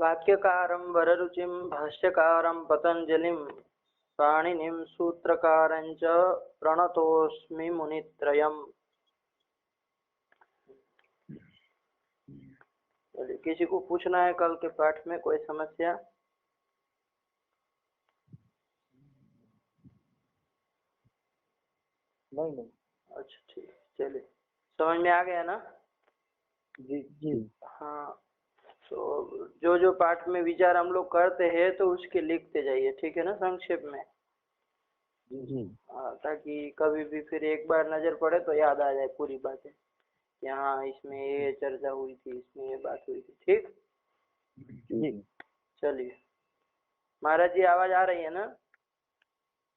वाक्यकारं वररुचिं भाष्यकारं पतञ्जलिं पाणिनिं सूत्रकारं च प्रणतोऽस्मि मुनित्रयम्। चलिए, किसी को पूछना है कल के पाठ में कोई समस्या? नहीं। अच्छा ठीक, चलिए समझ में आ गया ना? जी जी। हाँ, तो जो जो पाठ में विचार हम लोग करते हैं तो उसके लिखते जाइए, ठीक है ना, संक्षेप में। जी। ताकि कभी भी फिर एक बार नजर पड़े तो याद आ जाए पूरी बातें कि हाँ इसमें ये चर्चा हुई थी, इसमें ये बात हुई थी। ठीक, जी। चलिए महाराज जी, आवाज आ रही है ना?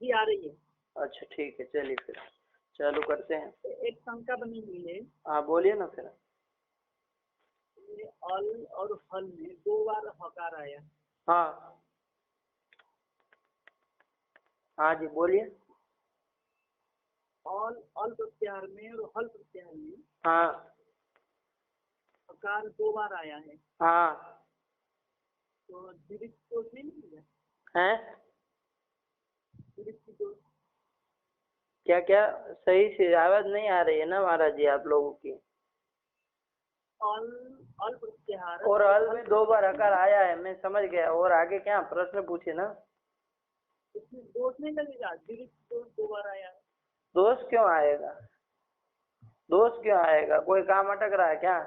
जी आ रही है। अच्छा ठीक है, चलिए फिर चालू करते हैं। एक शंका बनी हुई है। हाँ बोलिए ना फिर। अल और हल में 2 बार हकार आया। हाँ हाँ जी बोलिए। अल प्रत्याहार में और हल प्रत्याहार में हाँ हकार 2 बार आया है, हाँ तो दीर्घ दोष नहीं मिलेगा? है दीर्घ की दोष क्या क्या? सही से आवाज नहीं आ रही है ना महाराज जी आप लोगों की। अल प्रत्याहार और हल में 2 बार हकार आया है, मैं समझ गया। और आगे क्या प्रश्न पूछे ना? इसमें दोष नहीं लगेगा? दीर्घ दोष 2 बार आया है। दोष क्यों आएगा? दोष क्यों आएगा? कोई काम अटक रहा है क्या?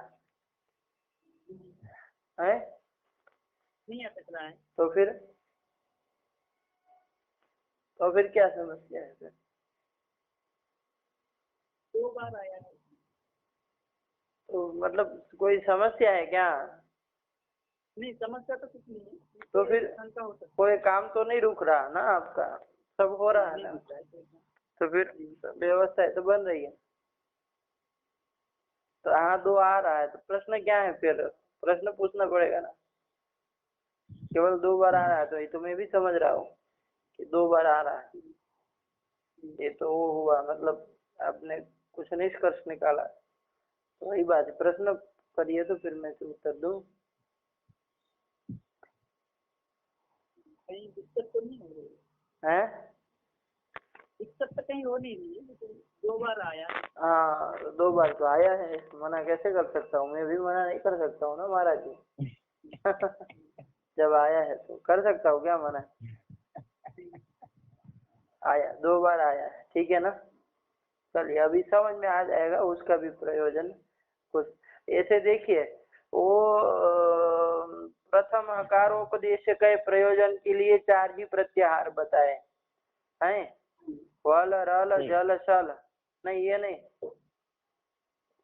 है नहीं अटक रहा है। तो फिर क्या समस्या है फिर? 2 बार आया है तो मतलब कोई समस्या है क्या? नहीं, समस्या तो कुछ नहीं है। तो फिर शंका हो सकती कोई काम तो नहीं रुक रहा ना आपका? सब हो रहा है ना? तो फिर व्यवस्था तो बन रही है। तो हाँ 2 आ रहा है तो प्रश्न क्या है फिर? प्रश्न पूछना पड़ेगा ना। केवल 2 बार आ रहा है तो ये तो मैं भी समझ रहा हूँ कि 2 बार आ रहा है। ये तो वो हुआ, मतलब आपने कुछ निष्कर्ष निकाला तो वही बात है। प्रश्न करिए तो फिर मैं तो उत्तर दूं। कहीं दिक्कत तो नहीं हो रही है? दिक्कत तो कहीं हो नहीं रही है, लेकिन 2 बार आया। हाँ 2 बार तो आया है, मना कैसे कर सकता हूँ? मैं भी मना नहीं कर सकता हूँ ना महाराज जी। जब आया है तो कर सकता हूँ क्या मना? आया 2 बार आया है, ठीक है ना। चलिए अभी समझ में आ जाएगा उसका भी प्रयोजन। कुछ ऐसे देखिए, वो प्रथम अकारोपदेश के प्रयोजन के लिए 4 ही प्रत्याहार बताए हैं। वल रल जल शल, नहीं ये नहीं,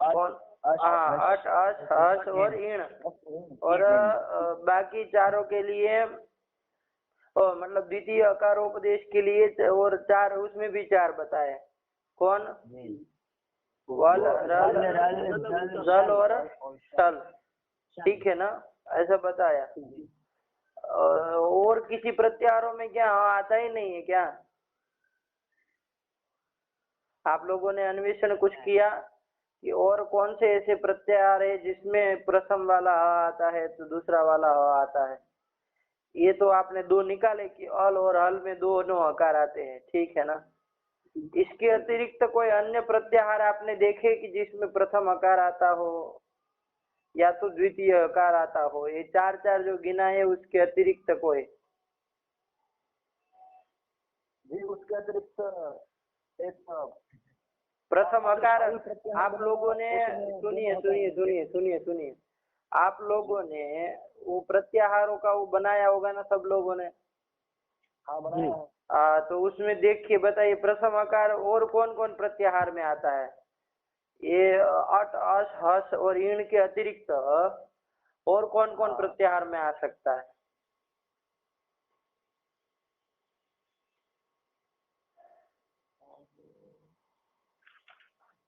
अट अस हस और ईण। और बाकी चारों के लिए मतलब द्वितीय अकारोपदेश के लिए और 4, उसमें भी 4 बताए। कौन? वल रल जल और टल, ठीक है ना, ऐसा बताया। और किसी प्रत्याहारों में क्या आता ही नहीं है क्या? आप लोगों ने अन्वेषण कुछ किया कि और कौन से ऐसे प्रत्याहार है जिसमें प्रथम वाला आता है तो दूसरा वाला आता है? ये तो आपने 2 निकाले कि अल और हल में दोनों हकार आते हैं, ठीक है ना। इसके अतिरिक्त कोई अन्य प्रत्याहार आपने देखे कि जिसमें प्रथम अकार आता हो या तो द्वितीय अकार आता हो? ये 4 जो गिना है उसके अतिरिक्त कोई? जी उसके अतिरिक्त एक प्रथम अकार आप लोगों ने, सुनिए, आप लोगों ने वो प्रत्याहारों का वो बनाया होगा ना सब लोगों ने? हाँ बनाया है। तो उसमें देखिए बताइए प्रथम अकार और कौन कौन प्रत्याहार में आता है? ये अट अस हस और ईण के अतिरिक्त और कौन कौन प्रत्याहार में आ सकता है?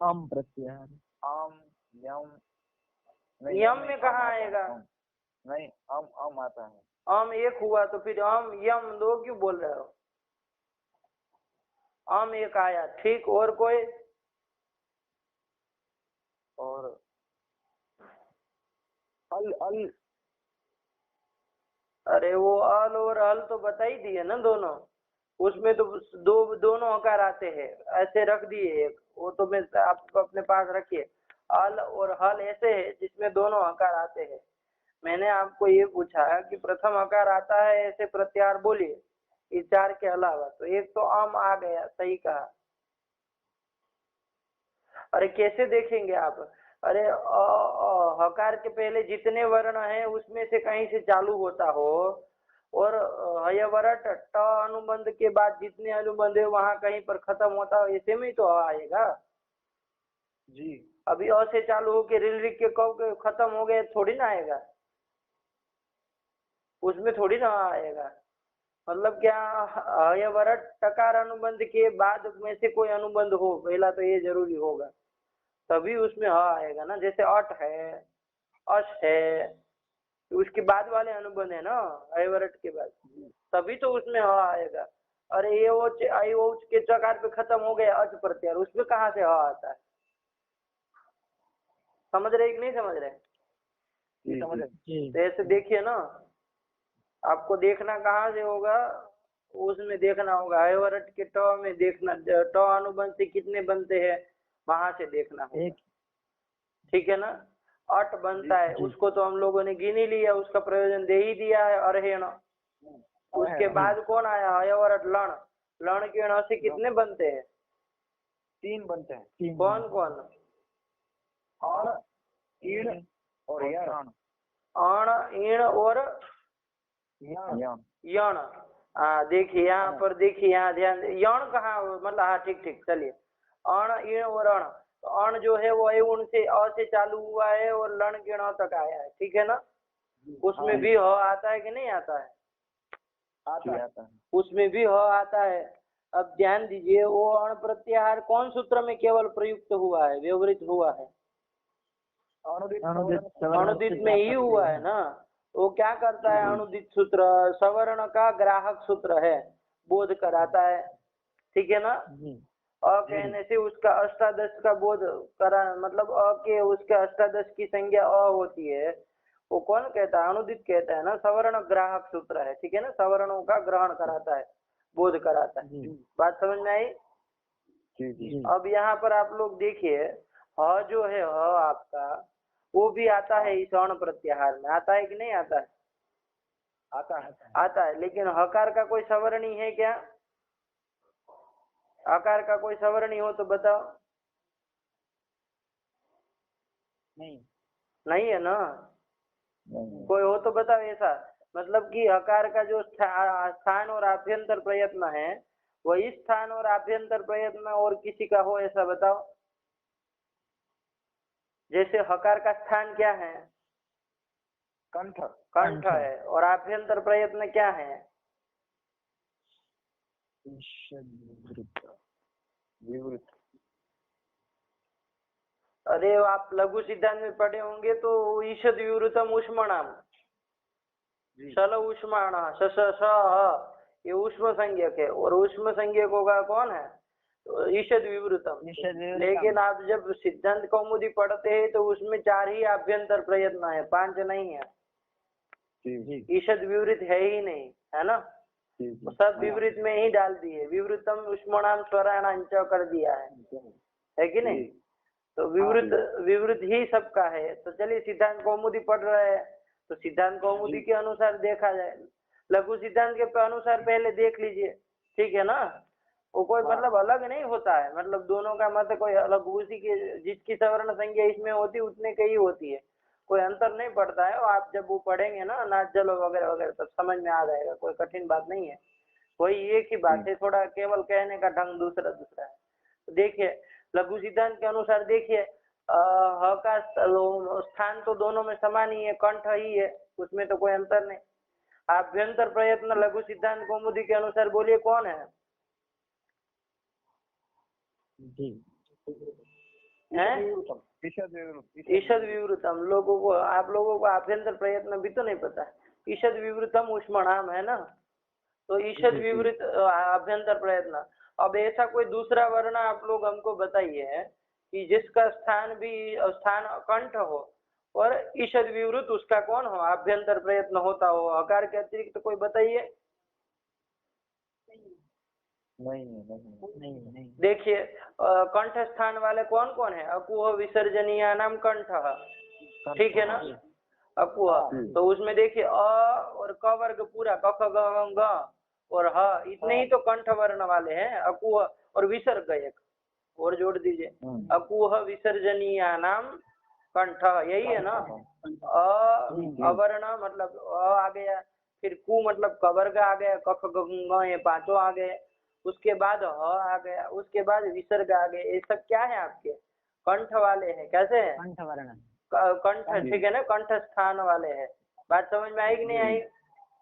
आम प्रत्याहार, आम यम। यम में कहाँ आएगा? नहीं आम आता है। आम एक हुआ तो फिर आम यम 2 क्यों बोल रहे हो? आम एक आया, ठीक। और कोई? और अल अल अरे वो अल और हल तो बता ही दिए ना दोनों, उसमें तो दोनों हकार आते हैं, ऐसे रख दिए एक, वो तो मैं आपको अपने पास रखिए। अल और हल ऐसे है जिसमें दोनों हकार आते हैं। मैंने आपको ये पूछा कि प्रथम हकार आता है ऐसे प्रत्याहार बोलिए इस चार के अलावा, तो एक तो आम आ गया, सही कहा। अरे कैसे देखेंगे आप? अरे हकार के पहले जितने वर्ण हैं उसमें से कहीं से चालू होता हो, और हयवरट ट अनुबंध के बाद जितने अनुबंध है वहां कहीं पर खत्म होता हो, ऐसे में ही तो आएगा जी। अभी अ से चालू होके रिल रिक के कब के खत्म हो गए थोड़ी ना आएगा, उसमें थोड़ी ना आएगा। मतलब क्या, हयवरट टकार अनुबंध के बाद में से कोई अनुबंध हो, पहला तो ये जरूरी होगा, तभी उसमें ह आएगा ना। जैसे अट है, अश है, तो उसके बाद वाले अनुबंध है ना हयवरट के बाद, तभी तो उसमें ह आएगा। अरे ये वो आई वो के चकार पे खत्म हो गया अच प्रत्याहार, उसमें कहाँ से ह आता है? समझ रहे कि नहीं समझ रहे? समझ रहे। तो ऐसे देखिए ना, आपको देखना कहाँ से होगा, उसमें देखना होगा हयवरट के ट में देखना, ट अनुबंध से कितने बनते हैं वहां से देखना होगा, ठीक है ना। अट बनता है, उसको तो हम लोगों ने गिन ही लिया, उसका प्रयोजन दे ही दिया है अरहेण। उसके बाद कौन आया, हयवरट लण, लण के ण से कितने बनते हैं? 3 बनते हैं। कौन कौन? अण, ईण और यण। अण, ईण और यण। देखिए यहाँ पर, देखिए यहाँ ध्यान, यण कहाँ, मतलब हाँ ठीक ठीक, चलिए। अण, ईण और अण, तो अण जो है वो अयुण से अ से चालू हुआ है और लण के ण तक आया है, ठीक है ना। उसमें भी ह आता है कि नहीं आता है? आता है। उसमें भी ह आता है। अब ध्यान दीजिए, वो अण प्रत्याहार कौन सूत्र में केवल प्रयुक्त हुआ है, व्यवहृत हुआ है? अनुदित में ही हुआ है ना। वो क्या करता है अनुदित सूत्र, सवर्ण का ग्राहक सूत्र है, बोध कराता है, ठीक है ना। अ कहने से उसका अष्टादश का बोध करा, मतलब अ के उसके अष्टादश की संज्ञा अ होती है, वो कौन कहता है? अनुदित कहता है ना, सवर्ण ग्राहक सूत्र है, ठीक है ना, सवर्णों का ग्रहण कराता है, बोध कराता है। बात समझ में आई? अब यहाँ पर आप लोग देखिए, ह जो है ह आपका, वो भी आता है इस अण प्रत्याहार में, आता है कि नहीं आता है? आता है, लेकिन हकार का कोई सवर्णी है क्या? आकार का कोई सवर्णी हो तो बताओ। नहीं है ना। कोई हो तो बताओ ऐसा, मतलब कि हकार का जो स्थान और आभ्यंतर प्रयत्न है, वही स्थान और आभ्यंतर प्रयत्न और किसी का हो, ऐसा बताओ। जैसे हकार का स्थान क्या है? कंठ है, और आभ्यंतर प्रयत्न क्या है? विवृत। अरे आप लघु सिद्धांत में पढ़े होंगे तो ईषद विवृतम उष्मणाम, सल उष्माण, ये उष्म संज्ञक है, और उष्म संज्ञकों का कौन है? तो ईषद विवृतम। लेकिन आप जब सिद्धांत कौमुदी पढ़ते हैं तो उसमें 4 ही आभ्यंतर प्रयत्न है, 5 नहीं है। ईषद विवृत है ही नहीं, है ना। सब विवृत में ही डाल दिए, विवृतम उष्मणाम स्वराणाम कर दिया है कि नहीं। तो विवृत ही सबका है। तो चलिए सिद्धांत कौमुदी पढ़ रहे हैं तो सिद्धांत कौमुदी के अनुसार देखा जाए, लघु सिद्धांत के अनुसार पहले देख लीजिए, ठीक है ना। वो कोई मतलब अलग नहीं होता है, मतलब दोनों का मत कोई अलग, उसी के जिसकी सवर्ण संज्ञा इसमें होती उतने की ही होती है, कोई अंतर नहीं पड़ता है। आप जब वो पढ़ेंगे ना नाच जलो वगैरह वगैरह तब समझ में आ जाएगा, कोई कठिन बात नहीं है, वही एक ही बात है, थोड़ा केवल कहने का ढंग दूसरा दूसरा है। तो देखिए लघु सिद्धांत के अनुसार देखिए, ह का स्थान तो दोनों में समान ही है, कंठ ही है, उसमें तो कोई अंतर नहीं। आभ्यंतर प्रयत्न लघु सिद्धांत कौमुदी के अनुसार बोलिए कौन है? ईषद विवृतम। लोगों को, आप लोगों को आभ्यंतर प्रयत्न भी तो नहीं पता, ईषद विवृतम उष्मणाम है ना। तो ईषद विवृत आभ्यंतर प्रयत्न। अब ऐसा कोई दूसरा वर्ण आप लोग हमको बताइए कि जिसका स्थान भी स्थान कंठ हो और ईषद विवृत उसका कौन हो, आभ्यंतर प्रयत्न होता हो, हकार के अतिरिक्त तो कोई बताइए। नहीं। देखिए कंठ स्थान वाले कौन कौन है, अकुह विसर्जनीय नाम कंठ, ठीक है ना, अकुह। तो उसमें देखिए और क वर्ग पूरा क ख ग घ और ह इतने ही तो कंठ वर्ण वाले हैं, अकुह और विसर्ग एक और जोड़ दीजिए, अकुह विसर्जनीय नाम कंठ, यही है ना। अवर्ण मतलब आ गया, फिर कु मतलब कवर्ग आ गया, क ख ग घ ये पांचों आ गए, उसके बाद ह आ गया, उसके बाद विसर्ग आ गए, ये सब क्या है आपके कंठ वाले हैं। कैसे है, कंठ वर्ण, कंठ, ठीक है ना, कंठ स्थान वाले हैं। बात समझ में आई कि नहीं आई।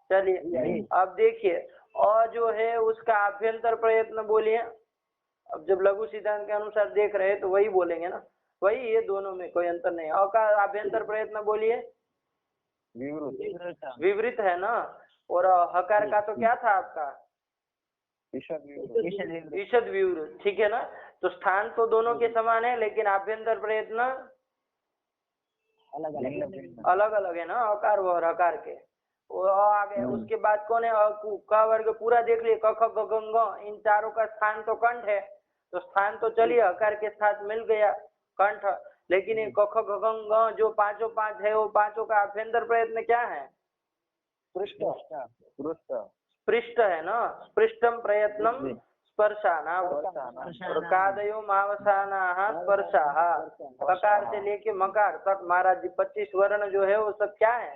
चलिए अब देखिए और जो है उसका आभ्यंतर प्रयत्न बोलिए। अब जब लघु सिद्धांत के अनुसार देख रहे हैं तो वही बोलेंगे ना, वही ये दोनों में कोई अंतर नहीं। और का आभ्यंतर प्रयत्न बोलिए, विवृत है ना। और हकार का तो क्या था आपका, ईषद विवृत, ठीक है ना। तो स्थान तो दोनों के समान है लेकिन आभ्यंतर प्रयत्न अलग अलग है ना, अकार और हकार के। वो आ गए, उसके बाद कौन है, अकु, क वर्ग पूरा देख लिए, क ख ग घ ङ, इन चारों का स्थान तो कंठ है, तो स्थान तो चलिए हकार के साथ मिल गया कंठ, लेकिन ये क ख ग घ ङ जो पांचों पांच है वो पांचों का आभ्यंतर प्रयत्न क्या है, पृष्ठ है ना, पृष्ठम प्रयत्नम स्पर्शाना, और कादयो मावसानाः स्पर्शाः, ककार से लेके मकार तक महाराज जी 25 वर्ण जो है वो सब क्या है,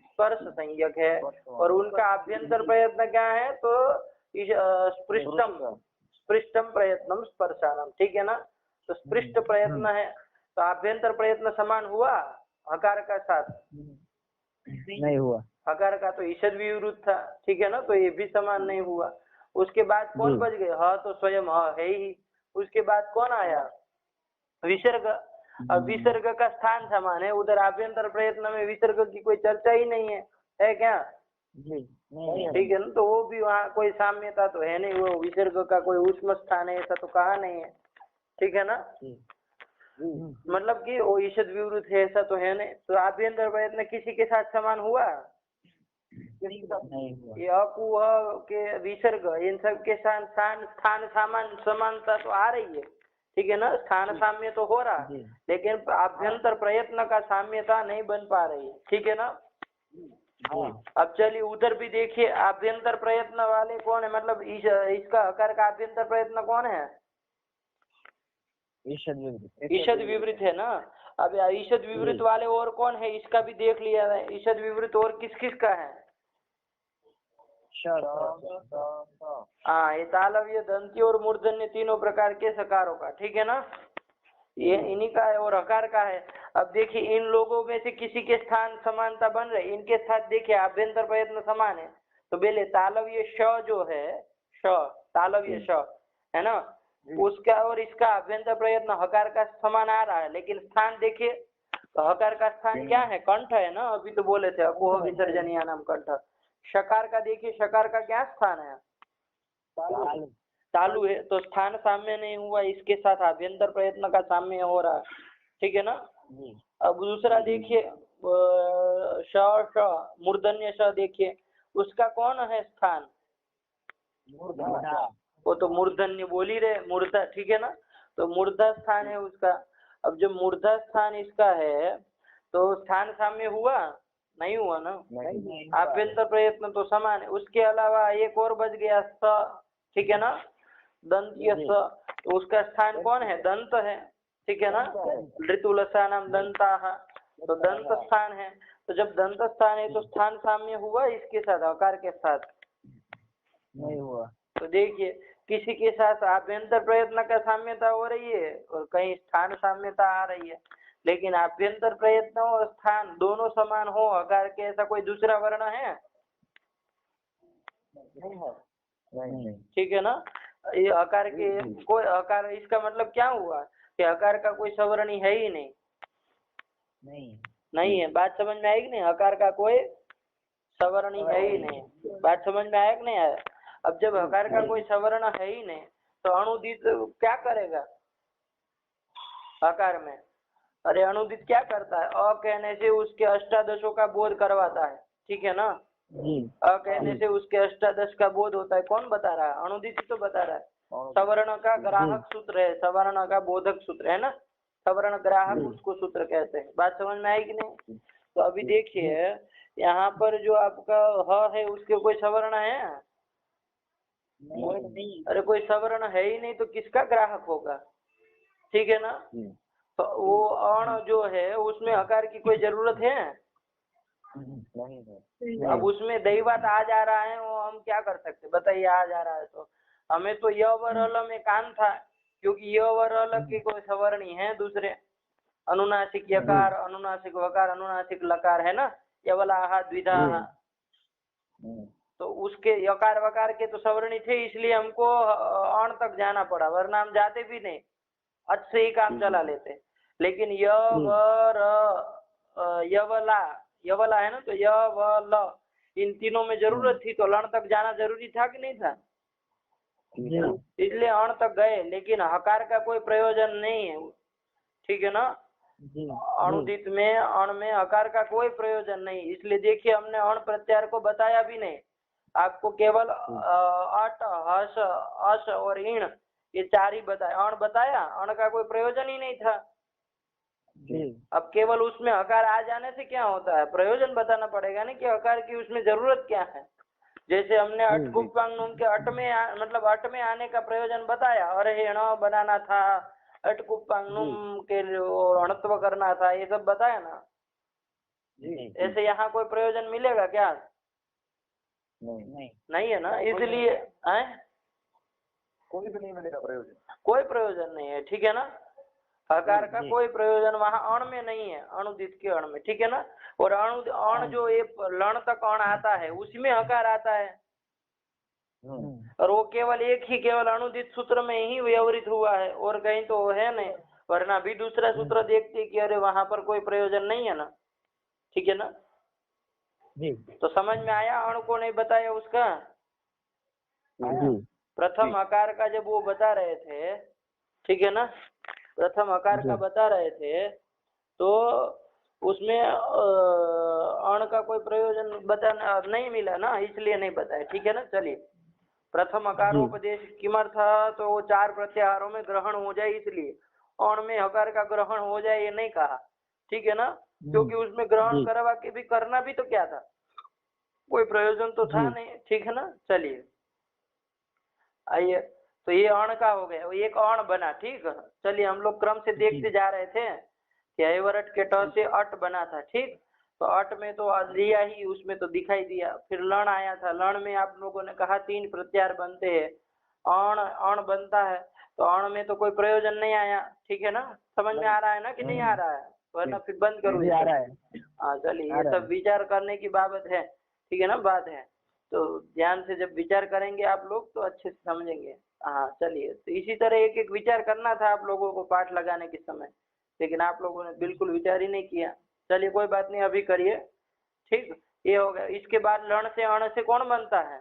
स्पर्श संज्ञक है। और उनका आभ्यंतर प्रयत्न क्या है, तो स्पृष्टम प्रयत्नम स्पर्शानम, ठीक है ना। तो स्पृष्ट प्रयत्न है, तो आभ्यंतर प्रयत्न समान हुआ हकार का साथ, नहीं हुआ। हकार का तो ईषद विवृत था, ठीक है ना, तो ये भी समान नहीं हुआ। उसके बाद कौन बच गए, ह तो स्वयं ह है ही। उसके बाद कौन आया, विसर्ग। अब विसर्ग का स्थान समान है, उधर आभ्यंतर प्रयत्न में विसर्ग की कोई चर्चा ही नहीं है क्या, ठीक है ना। तो वो भी वहाँ कोई साम्यता तो है नहीं, वो विसर्ग का कोई ऊष्म स्थान है ऐसा तो कहा नहीं है, ठीक है ना। मतलब कि वो ईषद विवृत है ऐसा तो है नहीं, तो आभ्यंतर प्रयत्न किसी के साथ समान हुआ, ये अकुह के विसर्ग इन सब के साथ स्थान समानता तो आ रही है, ठीक है ना, स्थान साम्य तो हो रहा है लेकिन आभ्यंतर प्रयत्न का साम्यता नहीं बन पा रही है, ठीक है ना। अब चलिए उधर भी देखिए आभ्यंतर प्रयत्न वाले कौन है, मतलब इसका हकार का आभ्यंतर प्रयत्न कौन है, ईषद विवृत है ना। अब ईषद विवृत वाले और कौन है, इसका भी देख लिया है, ईषद विवृत और किस किस का है, हाँ ये तालव्य दंती और मूर्धन्य तीनों प्रकार के सकारों का, ठीक है ना, ये इन्हीं का है और हकार का है। अब देखिए इन लोगों में से किसी के स्थान समानता बन रही, इनके साथ देखिए आभ्यंतर प्रयत्न समान है, तो बेले तालव्य श जो है, श तालव्य श है ना, उसका और इसका आभ्यंतर प्रयत्न हकार का समान आ रहा है, लेकिन स्थान देखिए तो हकार का स्थान क्या है, कंठ है ना, अभी तो बोले थे अकुह विसर्जनीय नाम कंठ। शकार का देखिए, शकार का क्या स्थान है, तालु है, तो स्थान साम्य नहीं हुआ, इसके साथ आभ्यंतर प्रयत्न का साम्य हो रहा है, ठीक है ना। अब दूसरा देखिए श मूर्धन्य श देखिए, उसका कौन है स्थान, वो तो मूर्धन्य बोल ही रहे, मूर्धा, ठीक है ना, तो मूर्धा स्थान है उसका। अब जब मूर्धा स्थान इसका है तो स्थान साम्य हुआ, नहीं हुआ ना, आभ्यंतर प्रयत्न तो समान है। उसके अलावा एक और बच गया स, ठीक है ना, दंतीय स, तो उसका स्थान कौन है, दंत है, ठीक है ना, ऋतुलसा नाम दंता, तो दंत स्थान है। तो जब दंत स्थान है तो स्थान साम्य हुआ इसके साथ, हकार के साथ नहीं हुआ। तो देखिए किसी के साथ आभ्यंतर प्रयत्न का साम्यता हो रही है और कहीं स्थान साम्यता आ रही है, लेकिन आभ्यंतर प्रयत्न और स्थान दोनों समान हो हकार के, ऐसा कोई दूसरा वर्ण है, नहीं। ठीक है ना। ये हकार के कोई हकार, इसका मतलब क्या हुआ कि हकार का कोई सवर्णी है ही नहीं है। बात समझ में आएगी नहीं, हकार का कोई सवर्णी है ही नहीं, बात समझ में आया कि नहीं आया। अब जब हकार का कोई सवर्ण है ही नहीं तो अनुदित क्या करेगा हकार में, अरे अनुदित क्या करता है? अ कहने से उसके अष्टादशों का बोध करवाता है, ठीक है ना? जी अ कहने से उसके अष्टादश का बोध होता है। कौन बता रहा है? अनुदित ही तो बता रहा है। सवर्ण का ग्राहक सूत्र है, सवर्ण का बोधक सूत्र है ना, सवर्ण ग्राहक उसको सूत्र कहते हैं। बात समझ में आई कि नहीं? तो अभी देखिए यहाँ पर जो आपका ह है उसके कोई सवर्ण है? नहीं। अरे कोई सवर्ण है ही नहीं तो किसका ग्राहक होगा? ठीक है ना? तो वो अण जो है उसमें हकार की कोई जरूरत है? नहीं है। अब उसमें दैवत आ जा रहा है, वो हम क्या कर सकते? बताइए, आ जा रहा है तो हमें तो य व र ल में कान था, क्योंकि य व र ल के कोई सवर्णी है दूसरे, अनुनासिक यकार, अनुनासिक वकार, अनुनासिक लकार है ना, यवलाहा द्विधा। तो उसके यकार वकार के तो सवर्णी थे, इसलिए हमको अण तक जाना पड़ा, वरना हम जाते भी नहीं, अच्छ से ही काम चला लेते। लेकिन य व र यवला, यवला है ना, तो य व ल इन तीनों में जरूरत थी, तो लण तक जाना जरूरी था कि नहीं था? इसलिए अण तक गए, लेकिन हकार का कोई प्रयोजन नहीं है, ठीक है ना? अनुदित में अण में हकार का कोई प्रयोजन नहीं, इसलिए देखिए हमने अण प्रत्यार को बताया भी नहीं, आपको केवल अट, हस, अस और ईण ये चार ही बताया। अण बताया, अण का कोई प्रयोजन ही नहीं था। अब केवल उसमें हकार आ जाने से क्या होता है? प्रयोजन बताना पड़ेगा ना कि हकार की उसमें जरूरत क्या है। जैसे हमने अट कुप्पांग के अट में मतलब अट में आने का प्रयोजन बताया, अरे ण बनाना था, अट कुप्पांगनुम के अणत्व करना था, ये सब बताया ना। ऐसे यहाँ कोई प्रयोजन मिलेगा क्या? नहीं है ना, इसलिए कोई भी नहीं मिलेगा प्रयोजन, कोई प्रयोजन नहीं है, ठीक है ना? हकार का कोई प्रयोजन वहाँ अण में नहीं है, अनुदित के अण में, ठीक है ना? और अण जो ये लण तक अण आता है उसमें हकार आता है, और वो केवल एक ही केवल अनुदित सूत्र में ही व्यवहित हुआ है, और कहीं तो है नहीं, वरना भी दूसरा सूत्र देखते कि अरे वहां पर कोई प्रयोजन नहीं है ना, ठीक है ना? तो समझ में आया अण को नहीं बताया उसका? प्रथम आकार का जब वो बता रहे थे, ठीक है ना, प्रथम आकार का बता रहे थे, तो उसमें अण का कोई प्रयोजन बताना नहीं मिला ना, इसलिए नहीं बताया, ठीक है ना? चलिए, प्रथम अकारोपदेश किमर्थ, तो वो चार प्रत्याहारों में ग्रहण हो जाए, इसलिए अण में हकार का ग्रहण हो जाए ये नहीं कहा, ठीक है ना? क्योंकि उसमें ग्रहण करवा के भी करना भी तो क्या था, कोई प्रयोजन तो था नहीं, ठीक है ना? चलिए आइए, तो ये अण का हो गया, एक अण बना, ठीक है? चलिए हम लोग क्रम से देखते जा रहे थे कि अयवरट के ट से अट बना था, ठीक? तो अट में तो लिया ही, उसमें तो दिखाई दिया। फिर लण आया था, लण में आप लोगों ने कहा तीन प्रत्याहार बनते हैं, अण अण बनता है, तो अण में तो कोई प्रयोजन नहीं आया, ठीक है ना? समझ में आ रहा है ना कि नहीं आ रहा है? वरना फिर बंद करो। आ रहा है। हाँ चलिए, ये सब विचार करने की बात है, ठीक है ना? बात है तो ध्यान से जब विचार करेंगे आप लोग तो अच्छे से समझेंगे। हाँ चलिए, तो इसी तरह एक एक विचार करना था आप लोगों को पाठ लगाने के समय, लेकिन आप लोगों ने बिल्कुल विचार ही नहीं किया। चलिए कोई बात नहीं, अभी करिए, ठीक? ये हो गया। इसके बाद लण से अण से कौन बनता है?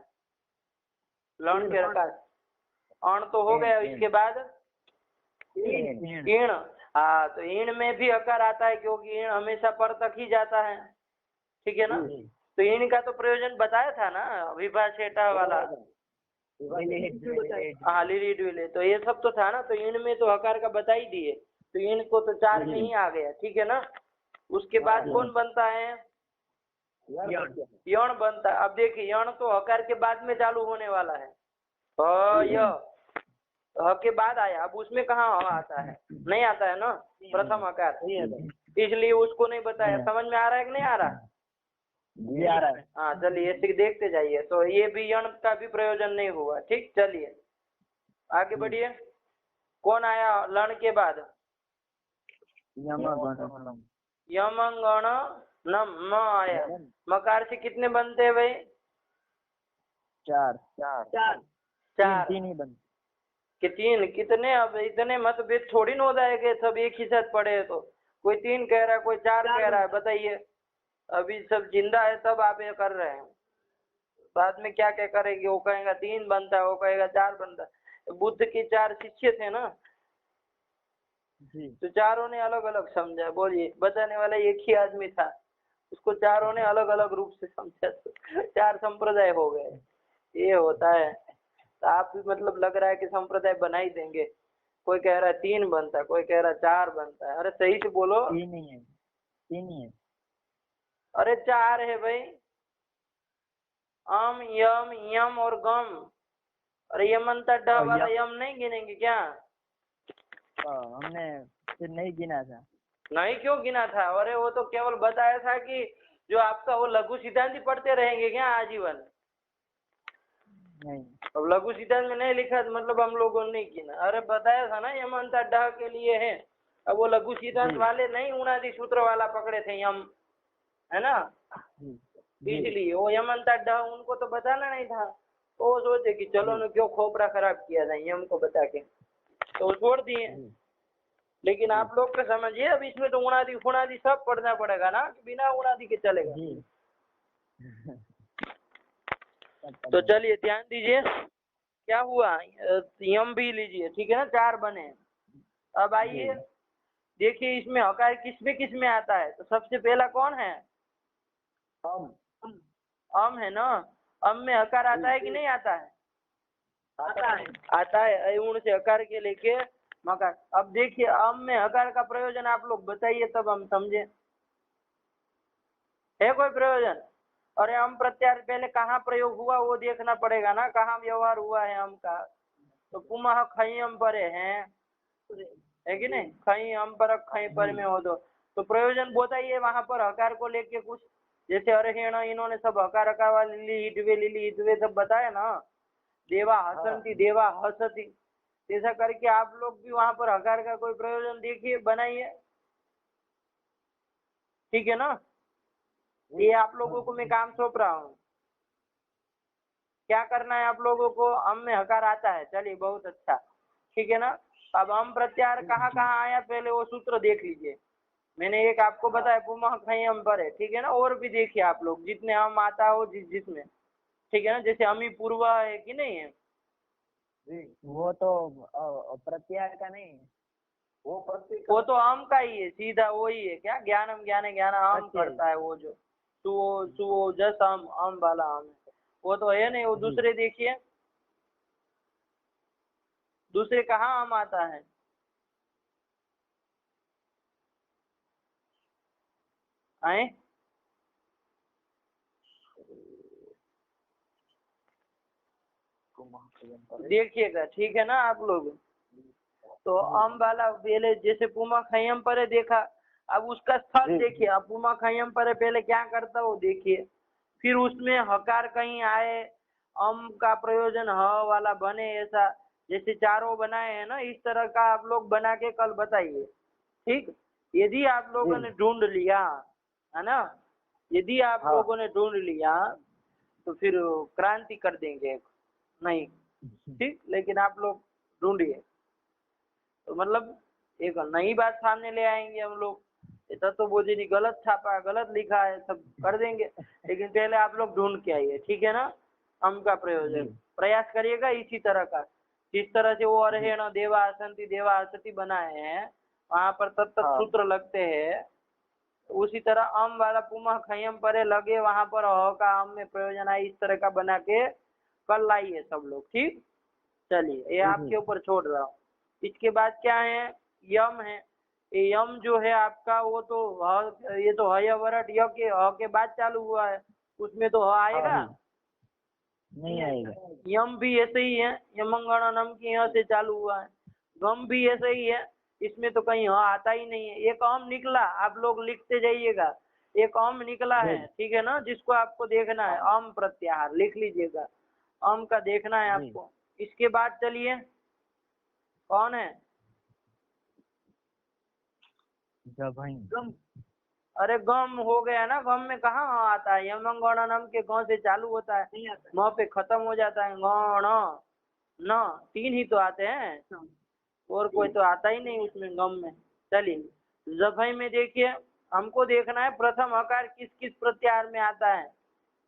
लण के रकार अण तो हो गया, इसके बाद ईण। हाँ, तो ईण में भी अकार आता है, क्योंकि ईण हमेशा पर तक ही जाता है, ठीक है ना? तो ईण का तो प्रयोजन बताया था ना, विभा छेटा वाला, हाँ लिली ड्विले, तो ये सब तो था ना। तो ईण में तो हकार का बता ही दिए, तो ईण को तो चार में ही आ गया, ठीक है ना? उसके बाद कौन बनता है? यण बनता है। अब देखिए, यण तो हकार के बाद में चालू होने वाला है, ह के बाद आया, अब उसमें कहाँ ह आता है? नहीं आता है ना, प्रथम आकार, इसलिए उसको नहीं बताया। समझ में आ रहा है कि नहीं आ रहा? जी आ रहा है। हाँ चलिए, ऐसे देखते जाइए, तो ये भी यण का भी प्रयोजन नहीं हुआ, ठीक? चलिए आगे बढ़िए। कौन आया लण के बाद? यमंगण नम, म आया। मकार से कितने बनते हैं भाई? चार चार तीन ही बनते कि तीन? कितने? अब इतने मतभेद थोड़ी ना हो जाएंगे, सब एक ही साथ पढ़े तो कोई तीन कह रहा है, कोई चार कह रहा है, बताइए। अभी सब जिंदा है तब आप ये कर रहे हैं, बाद में क्या क्या करेंगे? वो कहेगा तीन बनता है, वो कहेगा चार बनता है। बुद्ध के चार शिष्य थे ना, जी तो चारों ने अलग अलग समझा। बोलिए, बताने वाला एक ही आदमी था, उसको चारों ने अलग अलग रूप से समझा, तो चार संप्रदाय हो गए। ये होता है। तो आप भी मतलब लग रहा है कि संप्रदाय बना ही देंगे। कोई कह रहा है 3 बनता है, कोई कह रहा है 4 बनता है। अरे सही से बोलो। 3 ही है, 3 ही है। अरे 4 है भाई, अम यम यम और गम। अरे यमंता ड और वाला यम नहीं गिनेंगे क्या? हमने फिर नहीं गिना था। नहीं क्यों गिना था? अरे वो तो केवल बताया था कि जो आपका वो लघु सिद्धांत ही पढ़ते रहेंगे क्या आजीवन? नहीं। अब लघु सिद्धांत में नहीं लिखा तो मतलब हम लोगों ने नहीं गिना। अरे बताया था ना यमंता ड के लिए है। अब वो लघु सिद्धांत जी वाले नहीं उनादि सूत्र वाला पकड़े थे यम, है ना? जी जी इसलिए वो यमंता ड उनको तो बताना नहीं था। तो वो सोचे कि चलो ने क्यों खोपड़ा खराब किया था यम को बता के, तो वो छोड़ दिए। जी लेकिन आप लोग तो समझिए, अब इसमें तो उनादि फुनादि सब पढ़ना पड़ेगा ना, कि बिना उनादि के चलेगा? जी। तो चलिए ध्यान दीजिए क्या हुआ। यम भी लीजिए, ठीक है ना, 4 बने। अब आइए देखिए इसमें हकार किस में आता है। तो सबसे पहला कौन है? अम है ना। अम में हकार आता है कि नहीं आता है? आता है। अयुण से हकार के लेके मकार। अब देखिए अम में हकार का प्रयोजन आप लोग बताइए, तब हम समझे। है कोई प्रयोजन? अरे अम प्रत्यार पहले कहाँ प्रयोग हुआ वो देखना पड़ेगा ना, कहाँ व्यवहार हुआ है अम का। तो पुमः खई अम परे है कि नहीं? खई अम पर खई पर में हो तो प्रयोजन बताइए वहां पर हकार को लेके कुछ। जैसे अरहेण इन्होंने सब हकार हकार वाली लिली हितवे सब बताया ना। देवा हसंती देवा हसती, ऐसा करके आप लोग भी वहां पर हकार का कोई प्रयोजन देखिए, बनाइए। ठीक है ना? ये आप लोगों को मैं काम सौंप रहा हूँ। क्या करना है आप लोगों को? अम में हकार आता है, चलिए बहुत अच्छा, ठीक है ना। अब अम प्रत्याहार कहाँ कहाँ आया पहले वो सूत्र देख लीजिए। मैंने एक आपको बताया पुमः खई अम पर है, ठीक है ना। और भी देखिए आप लोग जितने अम आता हो जिसमें, ठीक है ना। जैसे अमी पूर्व है कि नहीं है? वो तो प्रत्याहार का नहीं है। वो तो अम का ही है, सीधा वही है। क्या ज्ञानम ज्ञाने ज्ञान अम अच्छा। करता है वो जो सुवो जस अम वाला अम है, वो तो है नहीं। वो दूसरे देखिए, दूसरे कहाँ अम आता है? आए देखिएगा, ठीक है ना आप लोग। तो अम वाला पहले जैसे पुमा खयम पर देखा। अब उसका स्थल देखिए। अब पुमा खयम पर पहले क्या करता वो देखिए। फिर उसमें हकार कहीं आए, अम का प्रयोजन ह वाला बने, ऐसा जैसे चारों बनाए हैं ना, इस तरह का आप लोग बना के कल बताइए। ठीक, यदि आप लोगों ने ढूंढ लिया, है ना, यदि आप लोगों ने ढूंढ लिया तो फिर क्रांति कर देंगे। नहीं ठीक, लेकिन आप लोग ढूंढिए तो मतलब एक नई बात सामने ले आएंगे हम लोग। इतना तो बोझे नहीं, गलत छापा गलत लिखा है सब कर देंगे, लेकिन पहले आप लोग ढूंढ के आइए, ठीक है ना। हम का प्रयोजन प्रयास करिएगा इसी तरह का, जिस तरह से वो अरहेण देवा असंति देवा असति बनाए हैं, वहां पर तत्त सूत्र लगते हैं। उसी तरह अम वाला पुमा खयम परे लगे, वहां पर ह का अम में प्रयोजन आए, इस तरह का बना के कल लाइए सब लोग। ठीक, चलिए ये आपके ऊपर छोड़ रहा हूँ। इसके बाद क्या है? यम है। ये यम जो है आपका वो तो ये तो हय वरट य के ह के बाद चालू हुआ है, उसमें तो ह आएगा नहीं आएगा। यम भी ऐसे ही है, यमंगणनम की यहाँ से चालू हुआ है। गम भी ऐसे ही है, इसमें तो कहीं ह आता ही नहीं है। एक अम निकला, आप लोग लिखते जाइएगा। एक अम निकला है, ठीक है ना, जिसको आपको देखना है। अम प्रत्याहार लिख लीजिएगा, अम का देखना है आपको। इसके बाद चलिए कौन है? गम। अरे गम हो गया ना। गम में कहाँ आता है? यमंगणनम के ग से चालू होता है, म पे खत्म हो जाता है। गण न 3 ही तो आते हैं, और कोई तो आता ही नहीं उसमें गम में। चलिए जफई में देखिए, हमको देखना है प्रथम आकार किस किस प्रत्याहार में आता है।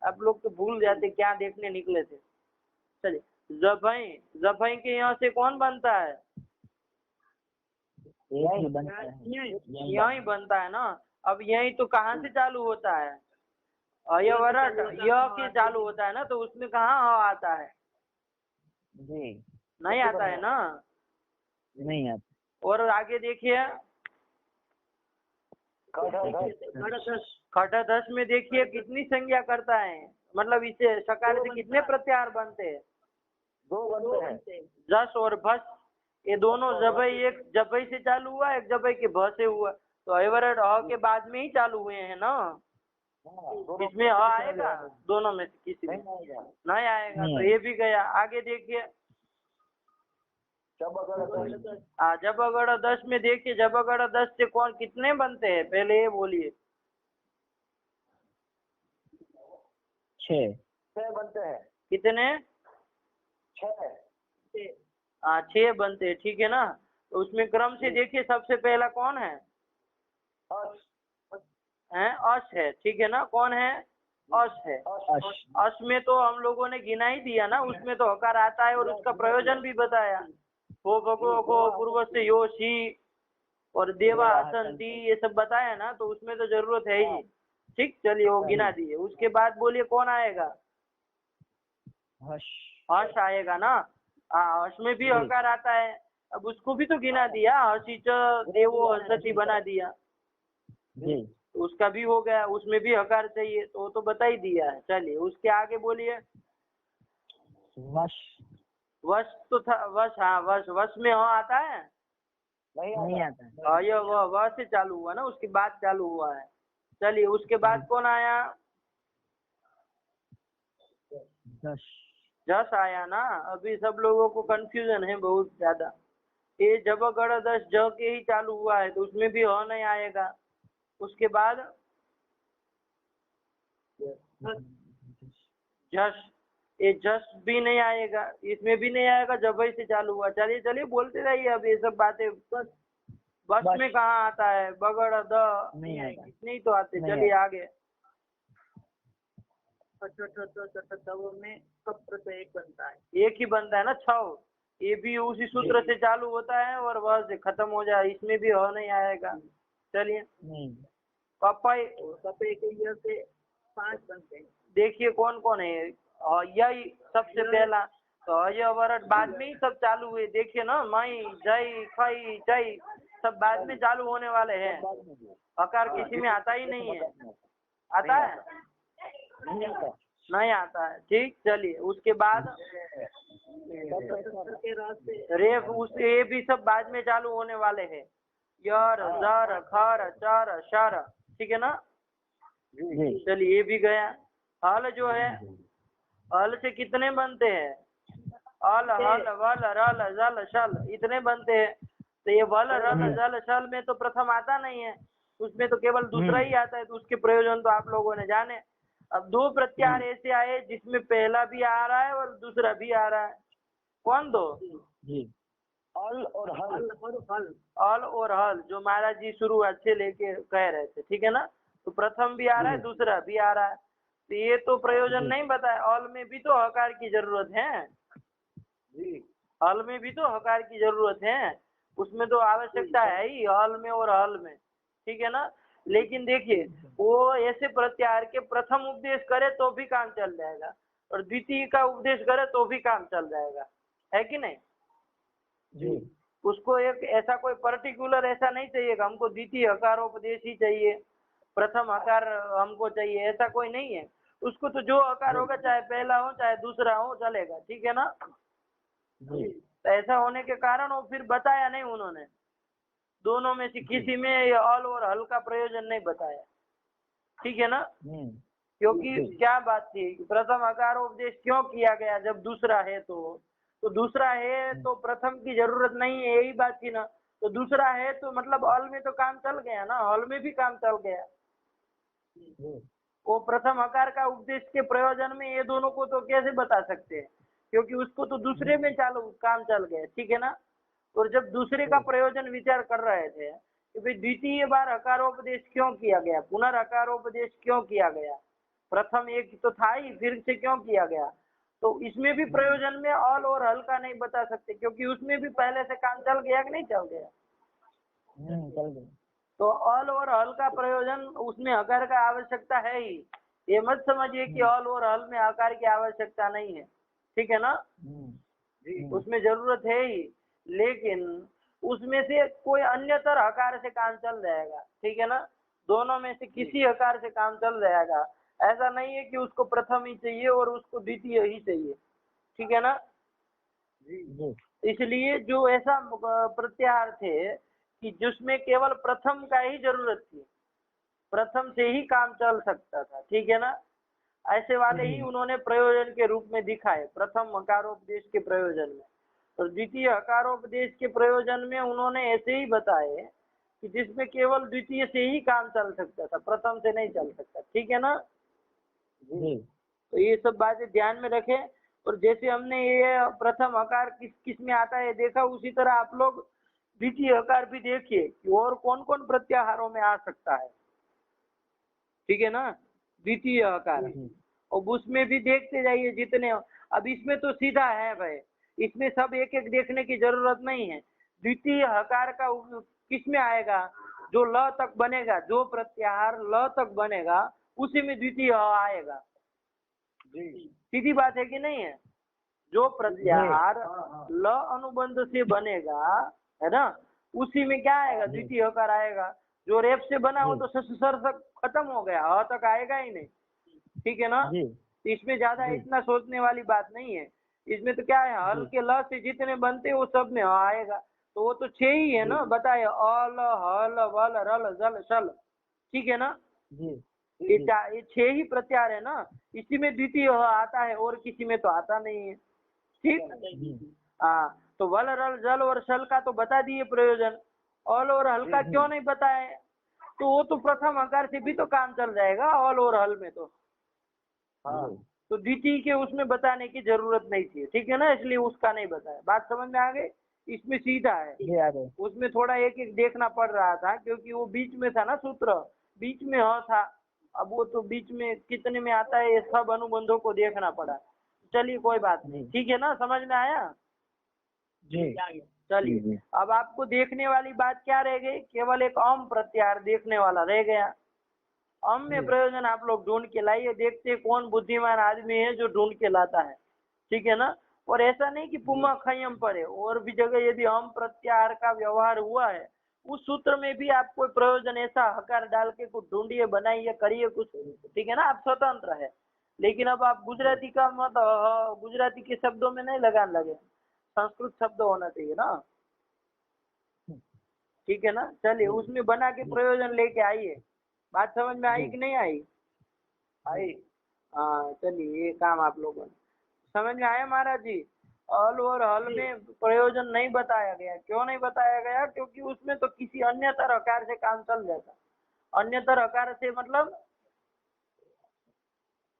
आप लोग तो भूल जाते क्या देखने निकले थे। चलिए जफई, जफई के यहाँ से कौन बनता है? एक ही बनता है। यही बनता है ना। अब यही तो कहाँ से चालू होता है? अयवरट य के चालू होता है ना, तो उसमें कहाँ ह आता है? जी नहीं आता है ना। नहीं आता। और आगे देखिए खटाधस में देखिए कितनी संज्ञा करता है, मतलब इसे सकार से कितने प्रत्याहार बनते हैं? 2 बनते हैं। जस और भस, ये दोनों जबई, एक जबई से चालू हुआ, एक जबई के भ से हुआ, तो अयवरट अ के बाद में ही चालू हुए हैं ना। इसमें अ आएगा? दोनों में से किसी में नहीं आएगा, तो ये भी गया। आगे देखिए जब अगड़ 10 में देखिए, जब अगड़ 10 से कौन कितने बनते हैं, पहले ये बोलिए। 6 बनते हैं। कितने? 6 बनते हैं, ठीक है ना। तो उसमें क्रम से देखिए सबसे पहला कौन है? अश है, ठीक है ना। कौन है? अश है। अश में तो हम लोगों ने गिना ही दिया ना, उसमें तो हकार आता है और उसका प्रयोजन भी बताया। हो भगो को पूर्व से योशी और देवा हसंती, ये सब बताया ना, तो उसमें तो जरूरत है ही। ठीक, चलिए वो गिना दिए। उसके बाद बोलिए कौन आएगा? हर्ष आएगा ना। हर्ष में भी हकार आता है, अब उसको भी तो गिना दिया। हर्षिच देवो हसती बना दिया, तो उसका भी हो गया। उसमें भी हकार चाहिए, तो वो तो बता ही दिया है। चलिए उसके आगे बोलिए। वश तो था, वश, हाँ वश। वश में हो आता है? नहीं आता। ये वह से चालू हुआ ना, उसके बाद चालू हुआ है। चलिए उसके बाद कौन आया? जस आया ना। अभी सब लोगों को कंफ्यूजन है बहुत ज्यादा। ये जब गढ़ 10 ज के ही चालू हुआ है, तो उसमें भी ह नहीं आएगा। उसके बाद जस, ये जस भी नहीं आएगा, इसमें भी नहीं आएगा, जब से चालू हुआ। चलिए चलिए बोलते रहिए, अब ये सब बातें। बस में कहाँ आता है? बगड़ द नहीं आएगा, कितने ही तो आते। चलिए आगे। में कब प्रत्यय एक बनता है? एक ही बनता है ना, 6। ये भी उसी सूत्र से चालू होता है और वह से खत्म हो जाए, इसमें भी हो नहीं आएगा। चलिए कपय, कपय के ये से 5 बनते हैं। देखिए कौन कौन है। यही सबसे पहला, तो यह वर्ड बाद में ही सब चालू हुए। देखिए ना, मई जय खई जय सब बाद में चालू होने वाले हैं। हकार किसी में आता ही नहीं है। आता है? नहीं आता है। ठीक, चलिए उसके बाद रेफ, उस ये भी सब बाद में चालू होने वाले हैं। यर जर खर चर शर, ठीक है ना। चलिए ये भी गया। हल जो है, हल से कितने बनते हैं? अल हल वल रल जल शल, इतने बनते हैं। तो ये वल रल जल शल में तो प्रथम आता नहीं है, उसमें तो केवल दूसरा ही आता है। तो उसके प्रयोजन तो आप लोगों ने जाने। अब 2 प्रत्याहार ऐसे आए जिसमें पहला भी आ रहा है और दूसरा भी आ रहा है। कौन 2? अल और हल। अल और हल, जो महाराज जी शुरुआत से लेके कह रहे थे, ठीक है ना। तो प्रथम भी आ रहा है, दूसरा भी आ रहा है। तो ये तो प्रयोजन नहीं बताया। अल में भी तो हकार की जरूरत है, हल में भी तो हकार की जरूरत है। उसमें तो आवश्यकता है ही, हल में और हल में, ठीक है ना। लेकिन देखिए, वो ऐसे प्रत्याहार के प्रथम उपदेश करे तो भी काम चल जाएगा, और द्वितीय का उपदेश करे तो भी काम चल जाएगा, है कि नहीं? उसको एक ऐसा कोई पर्टिकुलर ऐसा नहीं चाहिए कि हमको द्वितीय हकारोपदेश ही चाहिए, प्रथम हकार हमको चाहिए, ऐसा कोई नहीं है। उसको तो जो हकार होगा, चाहे पहला हो चाहे दूसरा हो, चलेगा, ठीक है ना। तो ऐसा होने के कारण वो फिर बताया नहीं उन्होंने, दोनों में से किसी में ये अल और हल का प्रयोजन नहीं बताया, ठीक है ना। क्योंकि क्या बात थी, प्रथम हकारोपदेश क्यों किया गया जब दूसरा है? तो दूसरा है तो प्रथम की जरूरत नहीं है, यही बात थी ना। तो दूसरा है तो मतलब हल में तो काम चल गया ना, हल में भी काम चल गया। वो प्रथम हकार का उपदेश के प्रयोजन में ये दोनों को तो कैसे बता सकते हैं, क्योंकि उसको तो दूसरे में चालू काम चल गया, ठीक है ना। और जब दूसरे का प्रयोजन विचार कर रहे थे कि भाई द्वितीय बार हकारोपदेश क्यों किया गया, पुनर्हकारोपदेश क्यों किया गया, प्रथम एक तो था ही, फिर से क्यों किया गया, तो इसमें भी प्रयोजन में अल और हल का नहीं बता सकते, क्योंकि उसमें भी पहले से काम चल गया कि नहीं चल गया। चल गई। तो अल और हल का प्रयोजन उसमें हकार का आवश्यकता है ही। ये मत समझिए कि अल और हल में हकार की आवश्यकता नहीं है, ठीक है ना, उसमें जरूरत है ही, लेकिन उसमें से कोई अन्यतर हकार से काम चल जाएगा, ठीक है ना, दोनों में से किसी हकार से काम चल जाएगा। ऐसा नहीं है कि उसको प्रथम ही चाहिए और उसको द्वितीय ही चाहिए, ठीक है ना। जी इसलिए जो ऐसा प्रत्याहार थे कि जिसमें केवल प्रथम का ही जरूरत थी, प्रथम से ही काम चल सकता था, ठीक है ना, ऐसे वाले ही उन्होंने प्रयोजन के रूप में दिखाए प्रथम हकारोपदेश के प्रयोजन में। और द्वितीय हकारोपदेश के प्रयोजन में उन्होंने ऐसे ही बताए कि जिसमें केवल द्वितीय से ही काम चल सकता था, प्रथम से नहीं चल सकता, ठीक है ना। जी तो ये सब बातें ध्यान में रखें। और जैसे हमने ये प्रथम हकार किस किस में आता है देखा, उसी तरह आप लोग द्वितीय हकार भी देखिए कि और कौन कौन प्रत्याहारों में आ सकता है, ठीक है ना, द्वितीय हकार। और उसमें भी देखते जाइए जितने। अब इसमें तो सीधा है भाई, इसमें सब एक एक देखने की जरूरत नहीं है। द्वितीय हकार का किस में आएगा, जो ल तक बनेगा, जो प्रत्याहार ल तक बनेगा उसी में द्वितीय आएगा। सीधी बात है कि नहीं है। जो प्रत्याहार ल अनुबंध से बनेगा, है ना, उसी में क्या आएगा, द्वितीय हकार आएगा। जो रेप से बना हो तो सर तक खत्म हो गया, ह तक आएगा ही नहीं, ठीक है ना। इसमें ज्यादा इतना सोचने वाली बात नहीं है। इसमें तो क्या है, हल के ल से जितने बनते हैं वो सब में आएगा। तो वो तो 6 ही है ना, बताए, अल हल वल रल जल शल, ठीक है ना। ये 6 ही प्रत्याहार है ना, इसी में द्वितीय आता है और किसी में तो आता नहीं है, ठीक। हाँ, तो वल रल जल और शल का तो बता दिए प्रयोजन, अल और हल का क्यों नहीं बताए, तो वो तो प्रथम हकार से भी तो काम चल जाएगा अल और हल में। तो द्वितीय के उसमें बताने की जरूरत नहीं थी, ठीक है ना, इसलिए उसका नहीं बताया। बात समझ में आ गई। इसमें सीधा है, उसमें थोड़ा एक एक देखना पड़ रहा था क्योंकि वो बीच में था ना, सूत्र बीच में था। अब वो तो बीच में कितने में आता है, ये सब अनुबंधों को देखना पड़ा। चलिए कोई बात नहीं, ठीक है ना, समझ में आया। चलिए अब आपको देखने वाली बात क्या रह गई, केवल एक अम प्रत्याहार देखने वाला रह गया। अम में प्रयोजन आप लोग ढूंढ के लाइए, देखते हैं कौन बुद्धिमान आदमी है जो ढूंढ के लाता है, ठीक है ना। और ऐसा नहीं कि पुमा खयम पड़े, और भी जगह यदि अम प्रत्याहार का व्यवहार हुआ है उस सूत्र में भी आप कोई प्रयोजन ऐसा हकार डाल के कुछ ढूंढिए, बनाइए, करिए कुछ, ठीक है ना, आप स्वतंत्र है। लेकिन अब आप गुजराती का मत गुजराती के शब्दों में नहीं लगाने लगे, संस्कृत शब्द होना चाहिए ना, ठीक है ना। चलिए उसमें बना के प्रयोजन लेके आइए। बात समझ में आई कि नहीं आई? आई। हाँ चलिए, ये काम आप लोगों ने समझ में आया महाराज जी। अल और हल में प्रयोजन नहीं बताया गया, क्यों नहीं बताया गया, क्योंकि उसमें तो किसी अन्यतर हकार से काम चल जाता। अन्यतर हकार से मतलब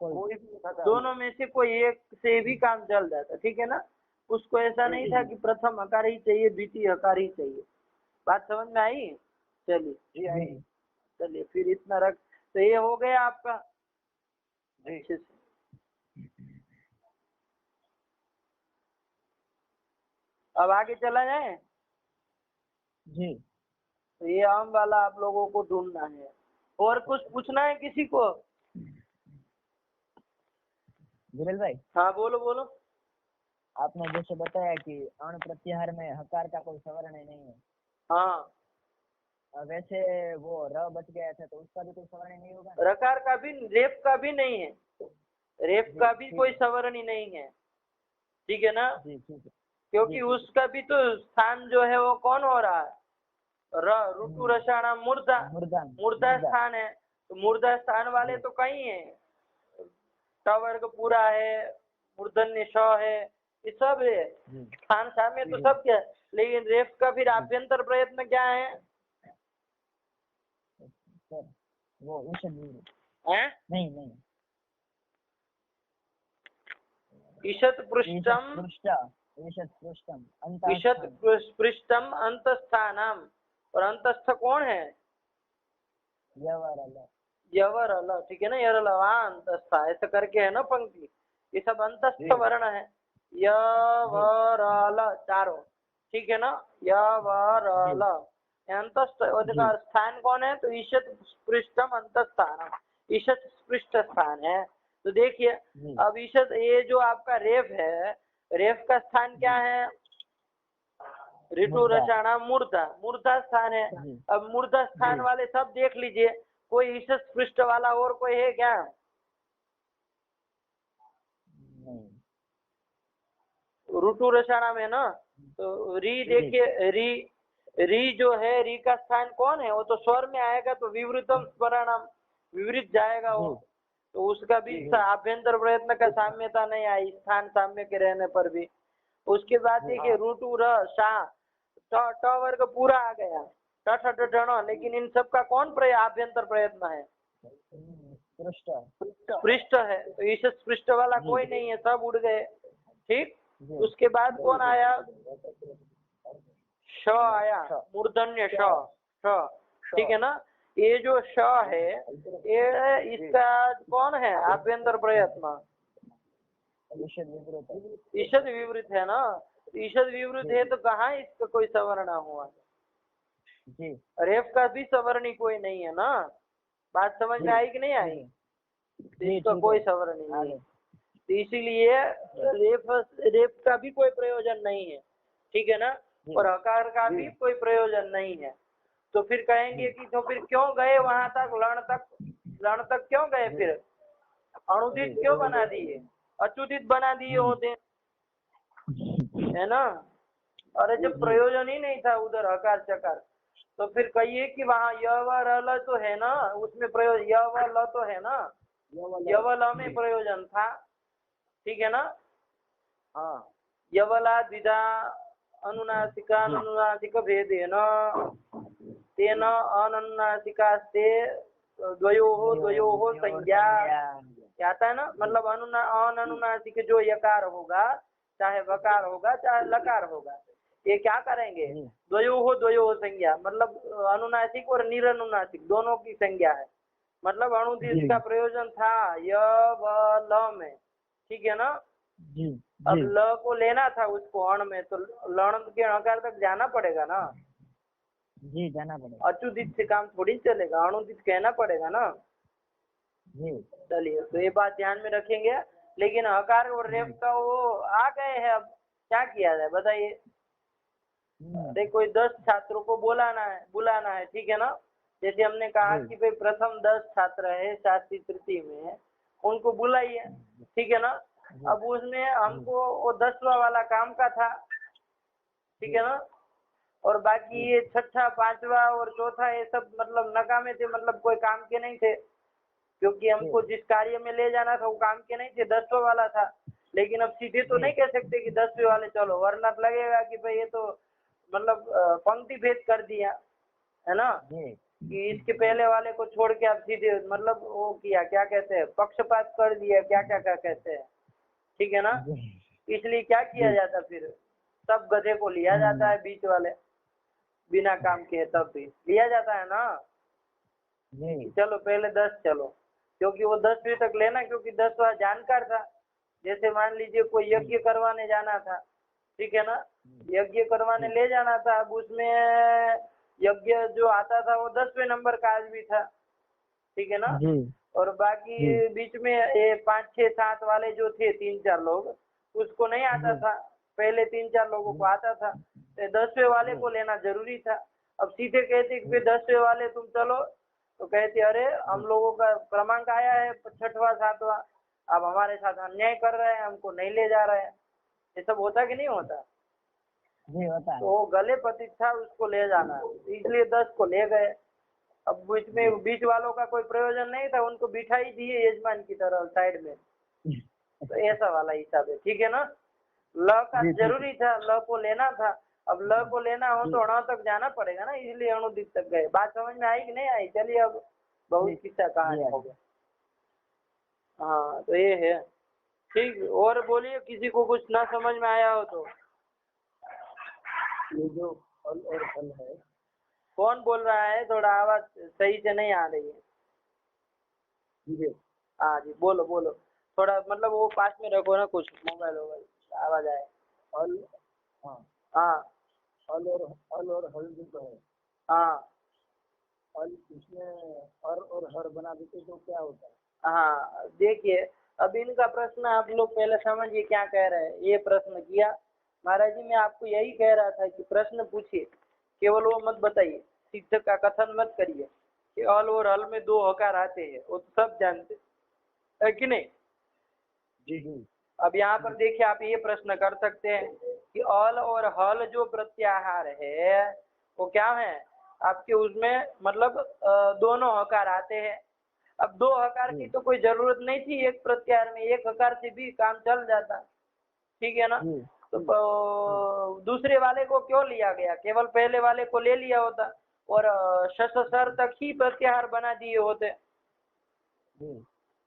दोनों में से कोई एक से भी काम चल जाता, ठीक है ना। उसको ऐसा नहीं था कि प्रथम हकार ही चाहिए, द्वितीय हकार ही चाहिए। बात समझ में आई? चलिए चलिए फिर इतना रख, तो ये हो गया आपका अच्छे से। अब आगे चला जाए। तो ये आम वाला आप लोगों को ढूंढना है। और कुछ पूछना है किसी को? विरल भाई, हाँ बोलो बोलो। आपने जैसे बताया कि अण प्रत्याहार में हकार का कोई सवर्ण नहीं है। हाँ, वैसे वो र बच गया था तो उसका भी कोई सवर्ण नहीं होगा। रकार का भी, रेप का भी नहीं है, रेप का भी कोई सवर्ण ही नहीं है, ठीक है ना। क्योंकि उसका भी तो स्थान जो है वो कौन हो रहा है, ऋतु रसाना मुर्दा स्थान है। तो मुर्दा स्थान वाले तो कहीं है, ट वर्ग पूरा है, मूर्धन्य श है, ये सब है स्थान सामने तो सब क्या है। लेकिन रेफ का फिर आभ्यंतर प्रयत्न क्या है, वो नहीं ईशत पृष्ठम अंतस्थानम, और अंतस्थ कौन है, यवर अल, ठीक है ना, यरल अंतस्थ, ऐसा करके है ना पंक्ति, ये सब अंतस्थ वर्ण है, यवर अल चारों, ठीक है ना, यवर अल। अंतस्थ का स्थान कौन है? तो ईशत पृष्ठम अंतस्थानम, ईशत पृष्ठ स्थान है। तो देखिए जी अब ईशत, ये जो आपका रेफ है, रेफ का स्थान क्या है? ऋतु मूर्धा। रसायन मूर्धा, मूर्धा स्थान है। जी अब मूर्धा स्थान जी वाले सब देख लीजिए, कोई ईशत पृष्ठ वाला और कोई है क्या? नहीं। ऋतु रसायन में ना, तो री जी देखिए, री जो है, री का स्थान कौन है? वो तो स्वर में आएगा, तो विवृतम स्मरणम, विवृत जाएगा वो, जी तो उसका भी जी आभ्यंतर प्रयत्न का साम्यता नहीं आई, स्थान साम्य के रहने पर भी। उसके बाद देखिए हाँ। ऋतु र शा, ट वर्ग पूरा आ गया, ट ठ ड ढ ण, लेकिन इन सब का कौन आभ्यंतर प्रयत्न है? पृष्ठ। पृष्ठ है, तो इस पृष्ठ वाला जी कोई नहीं है, सब उड़ गए। ठीक, जी उसके बाद कौन आया? श आया, श। मूर्धन्य श, श, ठीक है ना। ये जो श है, ये इसका कौन है आभ्यंतर प्रयत्न? ईशद विपरीत। ईशद विवृत है ना, तो ईशद विवृत है, तो कहाँ इसका कोई सवर्ण हुआ? जी रेफ का भी सवर्णी कोई नहीं है ना। बात समझ में आई कि नहीं आई? तो जी इसका ठीक कोई है। सवर्ण नहीं है, आगे। तो इसीलिए रेफ का भी कोई प्रयोजन नहीं है, ठीक है ना। जी और हकार का भी कोई प्रयोजन नहीं है। तो फिर कहेंगे कि तो फिर क्यों गए वहां तक, लण तक क्यों गए? फिर अणुदित जी क्यों बना दिए? अचुदित बना दिए होते, है ना। अरे जब प्रयोजन ही नहीं था उधर हकार चकार, तो फिर कहिए कि वहाँ य व र ल तो है ना, उसमें प्रयोजन य व ल तो है ना, य व ल में प्रयोजन था, ठीक है ना। हाँ। यवला द्विधा अनुनासिक भेदेन तेन अनुनासिकास्ते द्वयोः संज्ञा, आता है ना। मतलब अनुनासिक जो यकार होगा, चाहे वकार होगा चाहे लकार होगा, ये क्या करेंगे? द्वयोः संज्ञा, मतलब अनुनासिक और निरनुनासिक दोनों की संज्ञा है। मतलब अणुदित का प्रयोजन था य व ल में, ठीक है ना। जी अब ल को लेना था उसको अण में, तो लण के अकार तक जाना पड़ेगा ना। जी जाना पड़ेगा। अचुदित से काम थोड़ी चलेगा, अणुदित कहना पड़ेगा ना। जी चलिए, तो ये बात ध्यान में रखेंगे। लेकिन हकार और रेफ का वो आ गए हैं, अब क्या किया जाए बताइए। अरे कोई 10 छात्रों को बुलाना है, ठीक है ना। जैसे हमने कहा कि भाई प्रथम 10 छात्र है शास्त्री तृतीय में, उनको बुलाइए, ठीक है ना। अब उसमें हमको वो 10वां वाला काम का था, ठीक है ना। और बाकी ये छठा, 5वां और चौथा ये सब मतलब नकामे थे, मतलब कोई काम के नहीं थे, क्योंकि हमको जिस कार्य में ले जाना था वो काम के नहीं थे, 10वां वाला था। लेकिन अब सीधे तो नहीं कह सकते कि 10वें वाले चलो, वरना लगेगा कि भाई ये तो मतलब पंक्ति भेद कर दिया, है ना, कि इसके पहले वाले को छोड़ के आप सीधे मतलब वो किया, क्या कहते हैं, पक्षपात कर दिया, क्या क्या क्या कहते हैं, ठीक है ना। इसलिए क्या किया जाता, फिर सब गधे को लिया जाता है, बीच वाले बिना काम के तब भी लिया जाता है ना। चलो पहले 10 चलो, क्योंकि वो 10वीं तक लेना, क्योंकि 10वां जानकार था। जैसे मान लीजिए कोई यज्ञ करवाने जाना था, ठीक है ना, यज्ञ करवाने ले जाना था। अब उसमें यज्ञ जो आता था वो 10वें नंबर का आदमी था, ठीक है ना। और बाकी बीच में ये 5, 6, 7 वाले जो थे 3-4 लोग, उसको नहीं आता था। पहले 3-4 लोगों को आता था, तो 10वें वाले को लेना जरूरी था। अब सीधे कहते कि 10वें वाले तुम चलो, तो कहते अरे हम लोगों का क्रमांक आया है 6वां 7वां, अब हमारे साथ अन्याय कर रहे हैं, हमको नहीं ले जा रहे हैं। ये सब होता कि नहीं होता? जी होता है। तो वो गले पतित था, उसको ले जाना, इसलिए 10 को ले गए। अब बीच वालों का कोई प्रयोजन नहीं था, उनको बिठा ही दिए यजमान की तरह साइड में। तो ऐसा वाला हिसाब है, ठीक है ना। ल का जरूरी था, ल को लेना था। अब ल को लेना हो तो अण तक जाना पड़ेगा ना, इसलिए अणुदित तक गए। बात समझ में आई कि नहीं आई? चलिए अब बहुत किस्सा कहानी हो गया। हाँ तो ये है, ठीक। और बोलिए, किसी को कुछ ना समझ में आया हो तो। ये जो फल और फल है, कौन बोल रहा है? थोड़ा आवाज सही से नहीं आ रही है। हाँ जी, बोलो बोलो, थोड़ा मतलब वो पास में रखो ना, कुछ मोबाइल आवाज आए। फल, हाँ हाँ फल और हल जो है, हाँ और इसमें हर और हर बना देते तो क्या होता है? हाँ, देखिए अब इनका प्रश्न आप लोग पहले समझिए क्या कह रहे हैं। ये प्रश्न किया महाराज जी, मैं आपको यही कह रहा था कि प्रश्न पूछिए, केवल वो मत बताइए, शिक्षक का कथन मत करिए कि अल और हल में दो हकार आते हैं, वो तो सब जानते है कि नहीं। जी जी अब यहाँ पर देखिए आप ये प्रश्न कर सकते हैं कि अल और हल जो प्रत्याहार है वो क्या है आपके, उसमें मतलब दोनों हकार आते हैं। अब दो हकार की तो कोई जरूरत नहीं थी एक प्रत्याहार में, एक हकार से भी काम चल जाता, ठीक है ना। तो दूसरे वाले को क्यों लिया गया, केवल पहले वाले को ले लिया होता और सर तक ही प्रत्याहार बना दिए होते।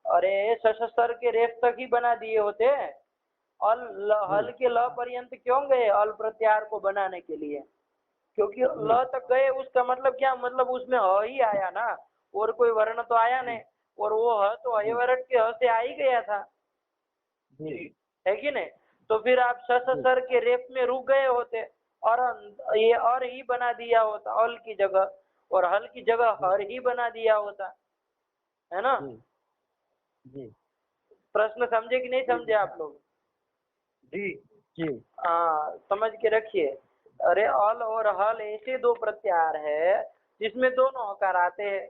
अरे सर के रेफ तक ही बना दिए होते। हल के ल पर्यंत क्यों गए अल प्रत्याहार को बनाने के लिए, क्योंकि ल तक गए, उसका मतलब क्या, मतलब उसमें ह ही आया ना, और कोई वर्ण तो आया नहीं, और वो ह तो अयवरट के ह से आ ही गया था, है कि नहीं। तो फिर आप सर के रेप में रुक गए होते और ये और ही बना दिया होता अल की जगह, और हल की जगह हर ही बना दिया होता, है ना। प्रश्न समझे कि नहीं समझे आप लोग? जी जी हाँ समझ के रखिए। अरे अल और हल ऐसे दो प्रत्याहार है जिसमें दोनों हकार आते हैं,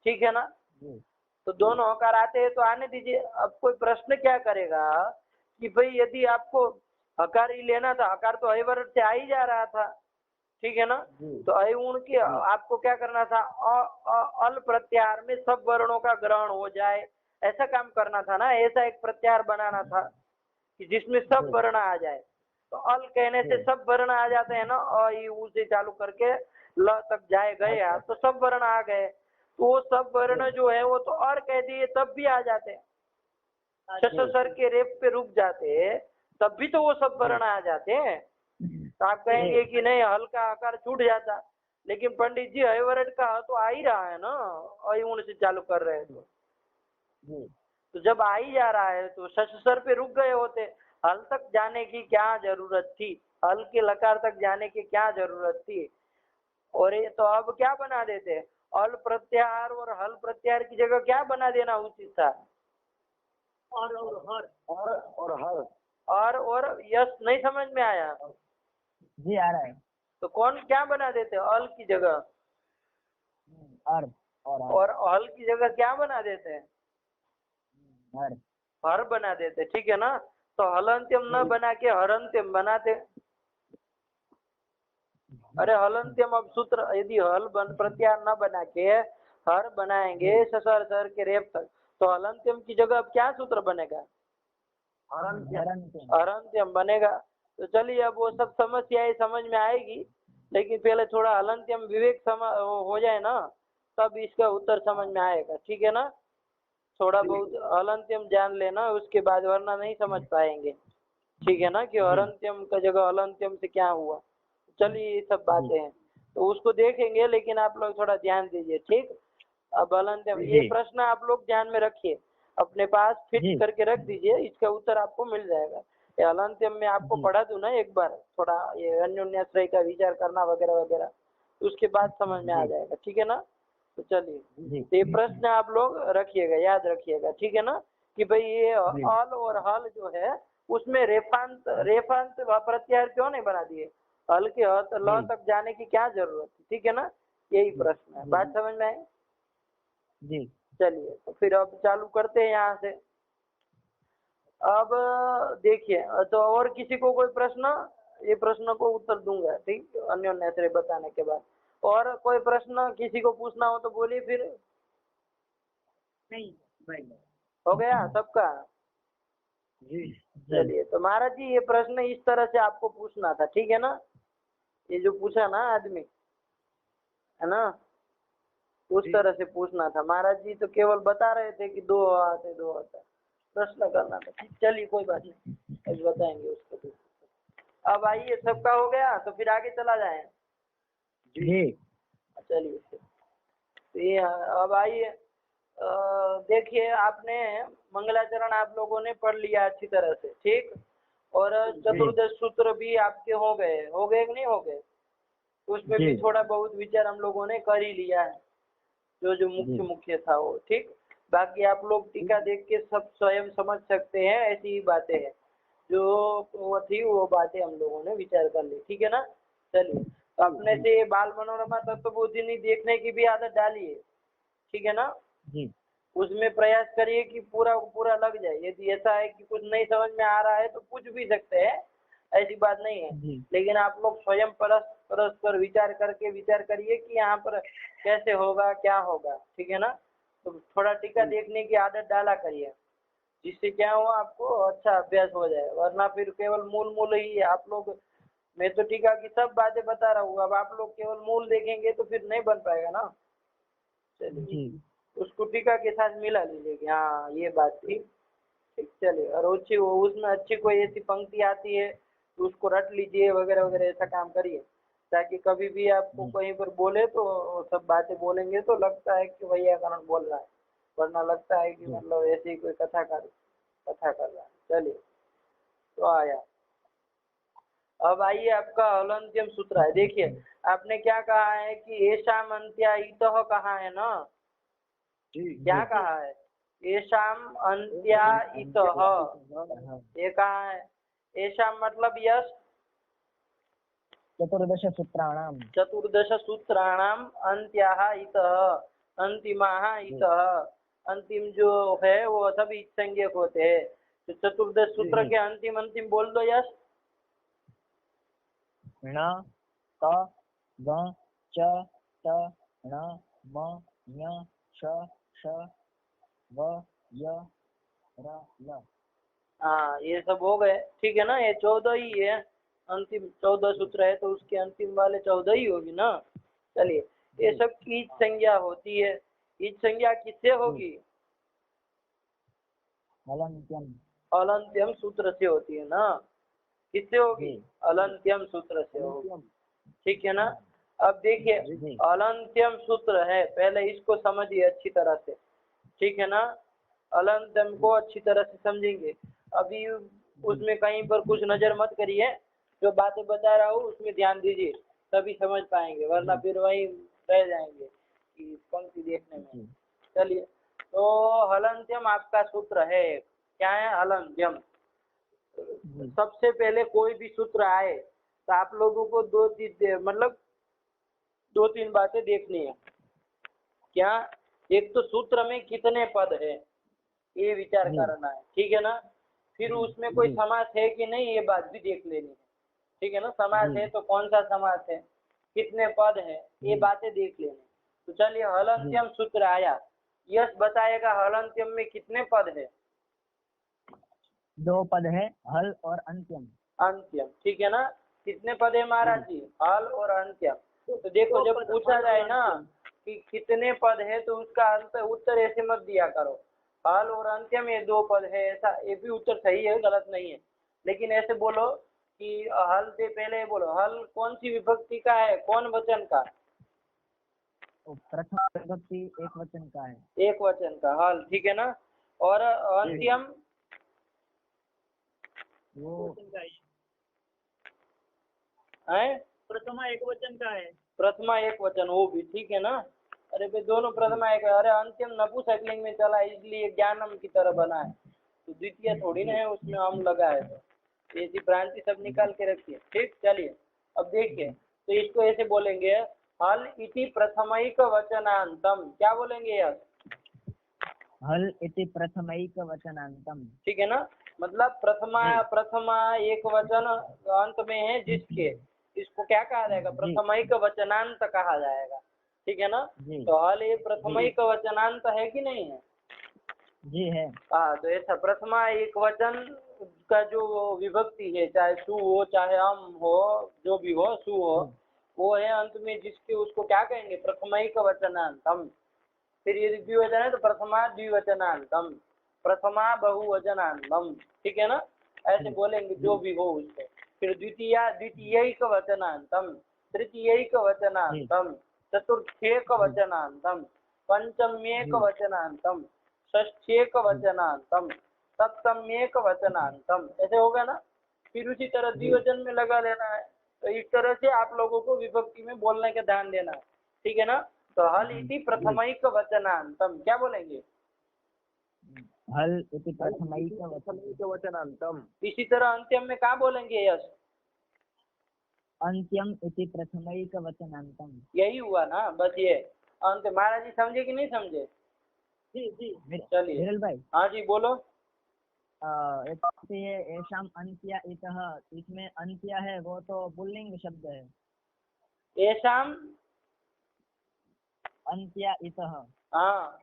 ठीक है ना। तो दोनों हकार आते हैं तो आने दीजिए। अब कोई प्रश्न क्या करेगा कि भाई यदि आपको हकार ही लेना था, हकार तो अयवरट से आ ही जा रहा था, ठीक है ना। तो अयुण के आपको क्या करना था, अल प्रत्याहार में सब वर्णों का ग्रहण हो जाए, ऐसा काम करना था ना। ऐसा एक प्रत्याहार बनाना था कि जिसमें सब वर्ण आ जाए। तो अल कहने से सब वर्ण आ जाते हैं ना, अ ई उ से चालू करके ल तक जाए गया तो सब वर्ण आ गए। तो वो सब वर्ण जो है वो तो और कह दिए तब भी आ जाते, सर के रेप पे रुक जाते तब भी तो वो सब वर्ण आ जाते हैं। तो आप कहेंगे कि नहीं हल का आकार छूट जाता, लेकिन पंडित जी अयवरट का ह तो आ ही रहा है ना, अयुण से चालू कर रहे हैं तो जब आ ही जा रहा है तो सर पे रुक गए होते, हल तक जाने की क्या जरूरत थी, हल के लकार तक जाने की क्या जरूरत थी। और ये तो अब क्या बना देते, अल प्रत्याहार और हल प्रत्याहार की जगह क्या बना देना उचित था, और हर और हर। और यस नहीं समझ में आया? जी आ रहा है। तो कौन क्या बना देते, अल की जगह हर और हल की जगह क्या बना देते हैं, हर। हर बना देते, ठीक है ना। तो हलंत्यम न बना के हरंत्यम बनाते। अरे हलंत्यम अब सूत्र यदि हल प्रत्याहार न बना के हर बनाएंगे सर के रेप तक, तो हलंत्यम की जगह अब क्या सूत्र बनेगा, हरंत्यम बनेगा। तो चलिए अब वो सब समस्याएं समझ में आएगी, लेकिन पहले थोड़ा हलंत्यम विवेक हो जाए ना, तब इसका उत्तर समझ में आएगा, ठीक है ना। थोड़ा बहुत हलंत्यम जान लेना, उसके बाद वरना नहीं समझ पाएंगे, ठीक है ना, कि हरंत्यम का जगह हलंत्यम से क्या हुआ। चलिए ये सब बातें हैं तो उसको देखेंगे, लेकिन आप लोग थोड़ा ध्यान दीजिए, ठीक। अब हलंत्यम ये प्रश्न आप लोग ध्यान में रखिए, अपने पास फिट करके रख दीजिए, इसका उत्तर आपको मिल जाएगा। ये हलंत्यम में आपको पढ़ा दूं ना एक बार, थोड़ा ये अन्योन्याश्रय का विचार करना वगैरह वगैरह, उसके बाद समझ में आ जाएगा, ठीक है ना। तो चलिए ये प्रश्न आप लोग रखिएगा, याद रखिएगा, ठीक है ना, कि भाई ये अल और हल जो है उसमें रेफांत प्रत्याहार क्यों नहीं बना दिए, हल के ल तक जाने की क्या जरूरत है, ठीक है ना। यही प्रश्न है, बात समझ में आई? जी चलिए तो फिर अब चालू करते हैं यहाँ से। अब देखिए, तो और किसी को कोई प्रश्न, ये प्रश्न को उत्तर दूंगा, ठीक, अन्योन्याश्रय बताने के बाद। और कोई प्रश्न किसी को पूछना हो तो बोलिए फिर। नहीं नहीं हो गया सबका? जी चलिए तो महाराज जी ये प्रश्न इस तरह से आपको पूछना था, ठीक है ना। ये जो पूछा ना आदमी, है ना, उस तरह से पूछना था। महाराज जी तो केवल बता रहे थे कि दो आते दो आता, प्रश्न करना था। चलिए कोई बात नहीं, अब बताएंगे उसको। अब आइए सबका हो गया तो फिर आगे चला जाए। जी चलिए तो ये अब आइए, देखिए आपने मंगलाचरण आप लोगों ने पढ़ लिया अच्छी तरह से, ठीक। और चतुर्दश सूत्र भी आपके हो गए कि नहीं हो गए? उसमें भी जी। थोड़ा बहुत विचार हम लोगों ने कर ही लिया है, जो जो मुख्य जी। मुख्य था वो। ठीक, बाकी आप लोग टीका देख के सब स्वयं समझ सकते हैं, ऐसी ही बातें हैं जो वो थी, वो बातें हम लोगों ने विचार कर ली। ठीक है ना। चलिए, तो अपने से बाल मनोरमा तत्वबोधिनी देखने की भी आदत डालिए। ठीक है ना। जी। उसमें प्रयास करिए कि पूरा पूरा लग जाए। यदि ऐसा है कि कुछ नहीं समझ में आ रहा है तो पूछ भी सकते हैं, ऐसी बात नहीं है। जी। लेकिन आप लोग स्वयं परस्पर विचार करिए कि यहाँ पर कैसे होगा, क्या होगा। ठीक है ना। तो थोड़ा टीका देखने की आदत डाला करिए, जिससे क्या हो, आपको अच्छा अभ्यास हो जाए। वरना फिर केवल मूल मूल ही आप लोग, मैं तो टीका की सब बातें बता रहा हूँ, अब आप लोग केवल मूल देखेंगे तो फिर नहीं बन पाएगा ना। चलिए, जी। उसको टीका के साथ मिला लीजिए कि हाँ ये बात थी। ठीक, चलिए। और अच्छी उसमें अच्छी कोई ऐसी पंक्ति आती है तो उसको रट लीजिए, वगैरह वगैरह, ऐसा काम करिए, ताकि कभी भी आपको जी। कहीं पर बोले तो सब बातें बोलेंगे तो लगता है कि वैयाकरण बोल रहा है, वरना लगता है कि जी। मतलब ऐसे ही कोई कथा कर रहा है। चलिए, तो आया। अब आइए, आपका हलन्त्यम सूत्र है। देखिए, आपने क्या कहा है कि येषाम अन्त्या इतः कहा है ना। क्या जी। कहा है? येषाम अन्त्या इतः, ये कहा है। येषाम मतलब यश चतुर्दश सूत्राणाम। चतुर्दश सूत्राणाम अन्त्याः इतः, अंतिमाः इतः। अंतिम जो है वो सभी संज्ञक होते हैं। तो चतुर्दश सूत्र के अंतिम अंतिम बोल दो यश। ण क ग च त ण म ञ श श व य र ल। हाँ, ये सब हो गए। ठीक है ना। ये 14 ही है, अंतिम 14 सूत्र है तो उसके अंतिम वाले 14 ही होगी ना। चलिए, ये सब कीच संज्ञा होती है। कीच संज्ञा किससे होगी? हलन्त्यम। अलंत्यम सूत्र से होती है ना। किससे होगी? जी। अलंत्यम सूत्र से होगी। ठीक है ना। अब देखिए, जी। अलंत्यम सूत्र है, पहले इसको समझिए अच्छी तरह से। ठीक है ना। अलंत्यम को अच्छी तरह से समझेंगे। अभी उसमें कहीं पर कुछ नजर मत करिए, जो बातें बता रहा हूँ उसमें ध्यान दीजिए, तभी समझ पाएंगे, वरना फिर वही रह जाएंगे कि पंक्ति देखने में। चलिए, तो हलंत्यम आपका सूत्र है। क्या है? हलंत्यम। सबसे पहले कोई भी सूत्र आए तो आप लोगों को दो तीन बातें देखनी है। क्या? एक तो सूत्र में कितने पद है, ये विचार करना है। ठीक है ना। फिर उसमें कोई समास है कि नहीं, ये बात भी देख लेनी है। ठीक है ना। समास है तो कौन सा समास है, कितने पद है, ये बातें देख लेनी। तो चलिए, हलंत्यम सूत्र आया। यश बताएगा हलंत्यम में कितने पद है? 2 पद है, हल और अंत्यम। अंत्यम। ठीक है ना। कितने पद है महाराज जी? हल और अंत्यम। तो देखो, जब पूछा जाए ना कि कितने पद है तो उसका उत्तर ऐसे मत दिया करो, हल और अंत्यम ये 2 पद है, ऐसा। ये भी उत्तर सही है, गलत नहीं है। लेकिन ऐसे बोलो कि हल से पहले बोलो, हल कौन सी विभक्ति का है, कौन वचन का? प्रथम विभक्ति एक वचन का है। एक वचन का हल। ठीक है ना। और अंत्यम वो है प्रथमा एक वचन का है। प्रथमा एक वचन, वो भी ठीक है ना। अरे भाई, दोनों प्रथमा एक है। अरे अंत्यम नपुंसकलिंग में चला, इसलिए ज्ञानम की तरह बना है, तो द्वितीय थोड़ी ना है उसमें हम लगा है। तो ऐसी भ्रांति सब निकाल के रखिए। ठीक, चलिए। अब देखिए, तो इसको ऐसे बोलेंगे, हल इति प्रथमैक वचनांतम। क्या बोलेंगे यार? हल इति प्रथमैक वचनांतम। ठीक है ना। मतलब प्रथमा एक वचन अंत में है जिसके, इसको क्या कहा जाएगा? प्रथमैक वचनांत कहा जाएगा। ठीक है ना। तो हल ये प्रथमैक वचनांत है कि नहीं है? जी है। हाँ, तो ऐसा प्रथमा एक वचन का जो विभक्ति है, चाहे सु हो चाहे अम हो, जो भी हो, सु हो, वो है अंत में जिसके, उसको क्या कहेंगे? प्रथमैक वचनांतम। फिर यदि द्विवचन है तो प्रथमा द्विवचनांतम, प्रथमा बहुवचनांतम। ठीक है ना। ऐसे बोलेंगे जो भी हो उसको। फिर द्वितीयैक वचनांतम, तृतीयैक वचनांतम, चतुर्थेक वचनांतम, पंचम्येक वचनांतम, षष्ठ्येक वचनांतम, सप्तम्येक वचनांतम। ऐसे होगा ना। फिर उसी तरह द्विवचन में लगा लेना है, तो इस तरह से आप लोगों को विभक्ति में बोलने का ध्यान देना है, ठीक है ना। तो हल इति प्रथमैक वचनांतम, क्या बोलेंगे? हल इति प्रथमैक वचनांतम। इसी तरह अंत्यम में क्या बोलेंगे? यश, अंत्यम इति प्रथमैक वचनांतम। यही हुआ ना, बस ये अंत। महाराज जी समझे कि नहीं समझे? जी जी। चलिए, विरल भाई, हाँ जी बोलो। एक से ये एषाम अंत्या इतः, इसमें अंत्या है वो तो पुल्लिंग शब्द है। एशाम, अंत्या इतः, हाँ,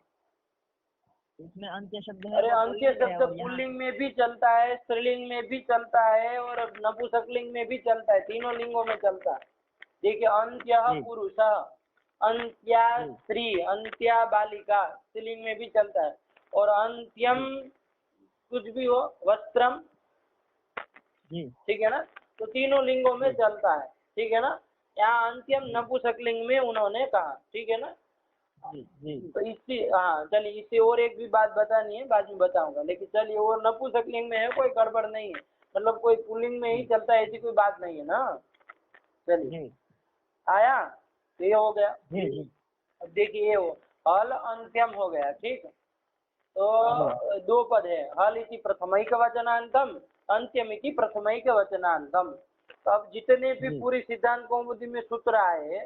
इसमें अंत्य शब्द है अरे वो अंत्य पुल्लिंग है, शब्द और यहाँ पुल्लिंग में भी चलता है, स्त्रीलिंग में भी चलता है और नपुंसकलिंग में भी चलता है, तीनों लिंगों में चलता है। देखिए, अंत्य जी। पुरुष, अंत्या जी। स्त्री, अंत्या बालिका, स्त्रीलिंग में भी चलता है। और अंत्यम कुछ भी हो, वस्त्रम, जी ठीक है ना। तो तीनों लिंगों में चलता है, ठीक है ना। यहाँ अंत्यम नपुंसकलिंग में उन्होंने कहा, ठीक है ना। जी जी तो इससे, हाँ चलिए, इससे और एक भी बात बतानी है, बाद में बताऊंगा, लेकिन चलिए वो नपुंसकलिंग में है, कोई गड़बड़ नहीं है, मतलब कोई पुल्लिंग में ही चलता है, ऐसी कोई बात नहीं है ना। चलिए, जी आया, तो ये हो गया। जी जी अब देखिए, ये हो हल अंत्यम हो गया, ठीक है। तो दो पद है, हल इति प्रथमैक वचनांतम, अंत्यम इति प्रथमैक वचनांतम। तो अब जितने भी पूरी सिद्धांत कौमुदी में सूत्र आए,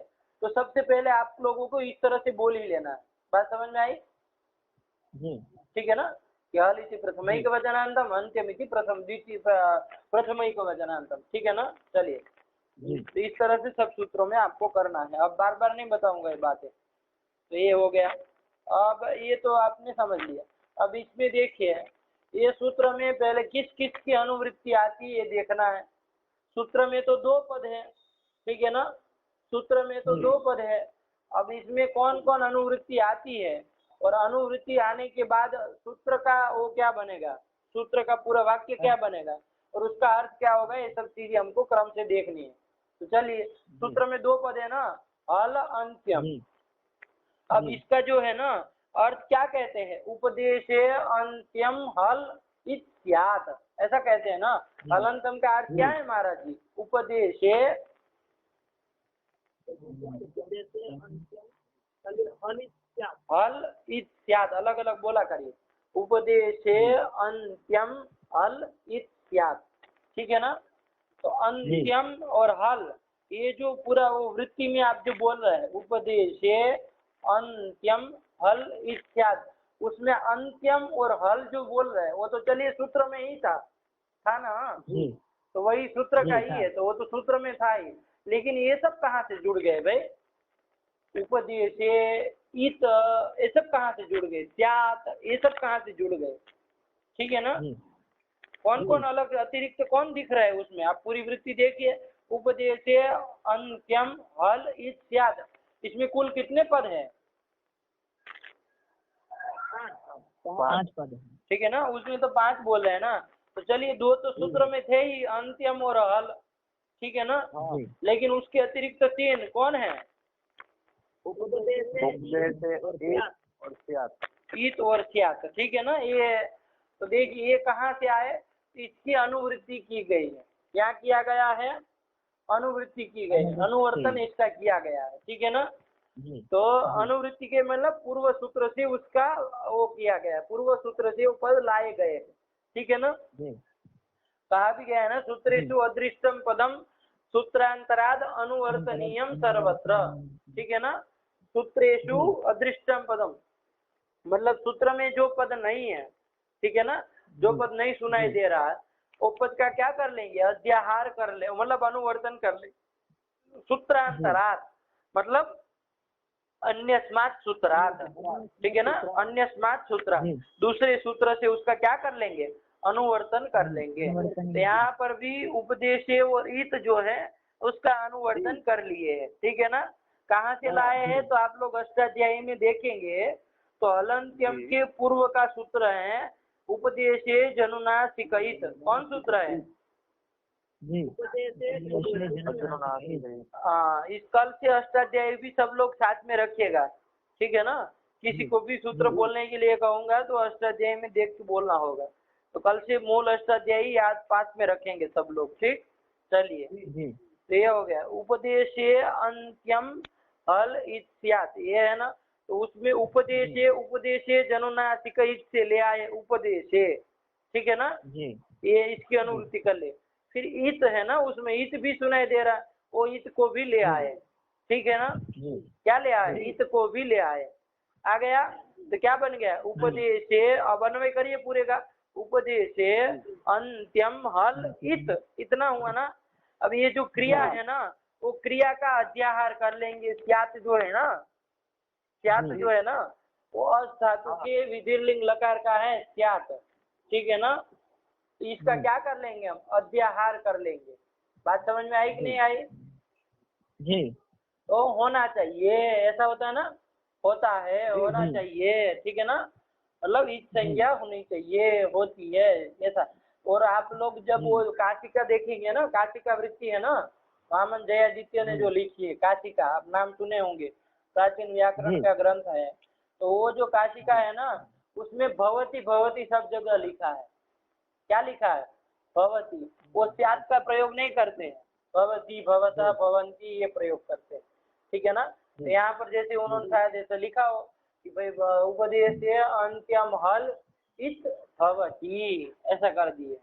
तो सबसे पहले आप लोगों को इस तरह से बोल ही लेना है। बात समझ में आई? जी ठीक है ना, कि हल इति प्रथमैक वचनांतम, अंत्यम इति प्रथमैक वचनांतम, ठीक है ना। चलिए, जी तो इस तरह से सब सूत्रों में आपको करना है, अब बार बार नहीं बताऊंगा ये बातें। तो ये हो गया, अब ये तो आपने समझ लिया। अब इसमें देखिए, ये सूत्र में पहले किस किस की अनुवृत्ति आती है ये देखना है। सूत्र में तो दो पद है, ठीक है ना, सूत्र में तो दो पद है। अब इसमें कौन कौन अनुवृत्ति आती है, और अनुवृत्ति आने के बाद सूत्र का वो क्या बनेगा, सूत्र का पूरा वाक्य क्या बनेगा, और उसका अर्थ क्या होगा, ये सब चीजें हमको क्रम से देखनी है। तो चलिए, सूत्र में दो पद है ना, हल अंत्यम। जी अब इसका जो है ना अर्थ क्या कहते हैं, उपदेशे अंत्यम हल इत्याद, ऐसा कहते हैं ना। हलंतम का अर्थ क्या है महाराज जी? उपदेशे, हल इत्याद, अलग अलग बोला करिए, उपदेशे अंत्यम हल इत्याद, ठीक है ना। तो अंत्यम और हल, ये जो पूरा वो वृत्ति में आप जो बोल रहे हैं, उपदेशे अंत्यम हल इत्याद, उसमें अंत्यम और हल जो बोल रहे हैं वो तो चलिए सूत्र में ही था ना, तो वही सूत्र का ही है, तो वो तो सूत्र में था ही। लेकिन ये सब कहाँ से जुड़ गए भाई? उपदेशे, इत, ये सब कहाँ से जुड़ गए? त्यात, ये सब कहाँ से जुड़ गए? ठीक है ना। कौन कौन अलग अतिरिक्त कौन दिख रहा है उसमें? आप पूरी वृत्ति देखिए, उपदेशे अंत्यम हल इत्याद, इसमें कुल कितने पद हैं? 5 पद है। ठीक है ना, उसमें तो 5 बोल रहे हैं ना। तो चलिए, दो तो सूत्र में थे ही, अंत्यम और हल, ठीक है ना। लेकिन उसके अतिरिक्त 3 कौन है? ईत और स्यात, ठीक है ना। ये तो देखिए, ये कहाँ से आए? इसकी अनुवृत्ति की गई है, क्या किया गया है? अनुवृत्ति की गई है, अनुवर्तन इसका किया गया है, ठीक है ना। तो अनुवृत्ति के मतलब पूर्व सूत्र से उसका वो किया गया, पूर्व सूत्र से वो पद लाए गए, ठीक है ना। कहा भी गया है ना, सूत्रेषु अदृष्टम पदम सूत्रांतराद अनुवर्तनीयम सर्वत्र, ठीक है ना। सूत्रेषु अदृष्टम पदम, मतलब सूत्र में जो पद नहीं है, ठीक है ना, जो पद नहीं सुनाई दे रहा है, वो पद का क्या कर लेंगे? अध्याहार कर ले, मतलब अनुवर्तन कर ले। सूत्रांतरात मतलब अन्यस्मात् सूत्रात, ठीक है ना, अन्यस्मात् सूत्र, दूसरे सूत्र से उसका क्या कर लेंगे? अनुवर्तन कर लेंगे। तो यहाँ पर भी उपदेशे और ईत जो है उसका अनुवर्तन कर लिए है, ठीक है ना। कहाँ से लाए हैं? तो आप लोग अष्टाध्यायी में देखेंगे, तो हलंत्यम के पूर्व का सूत्र है उपदेशे जनुना सिकहित। कौन सूत्र है? हाँ, इस कल से अष्टाध्यायी भी सब लोग साथ में रखिएगा, ठीक है ना। किसी को भी सूत्र बोलने के लिए कहूंगा तो अष्टाध्यायी में देख के बोलना होगा। तो कल से मूल अष्टाध्यायी याद पास में रखेंगे सब लोग, ठीक। चलिए, तो ये हो गया उपदेशे अंत्यम हल इत्यात, ये है ना। तो उसमें उपदेशे जनुनासिक इत से ले आए उपदेशे, ठीक है ना, जी ये इसकी अनुवृत्ति कर ले। फिर इत है ना, उसमें इत भी सुनाई दे रहा, वो इत को भी ले आए, ठीक है ना। जी क्या ले आए? इत को भी ले आए। आ गया तो क्या बन गया उपदेशे, अब अन्वय करिए पूरे का, उपदेशे अंत्यम हल इत, इतना हुआ ना। अब ये जो क्रिया है ना, वो क्रिया का अध्याहार कर लेंगे। स्यात जो है ना, स्यात जो है ना, वो अस धातु के विधिर्लिंग लकार का है स्यात, ठीक है ना। तो इसका क्या कर लेंगे हम? अध्याहार कर लेंगे। बात समझ में आई कि नहीं आई? जी तो होना चाहिए, ऐसा होता है ना, होता है, होना चाहिए, ठीक है ना। मतलब इस संज्ञा होनी चाहिए, होती है, ऐसा। और आप लोग जब वो काशिका देखेंगे ना, काशिका वृत्ति है ना, वामन जयादित्य ने जो लिखी है काशिका, आप नाम सुने होंगे, प्राचीन व्याकरण का ग्रंथ है। तो वो जो काशिका है ना, उसमें भवती भवती सब जगह लिखा है। क्या लिखा है? भवती। वो स्यात् का प्रयोग नहीं करते हैं, भवती भवतः भवंती ये प्रयोग करते हैं, ठीक है ना। तो यहाँ पर जैसे उन्होंने शायद ऐसा लिखा हो कि भाई उपदेशे अंत्यम हल इत भवती, ऐसा कर दिए,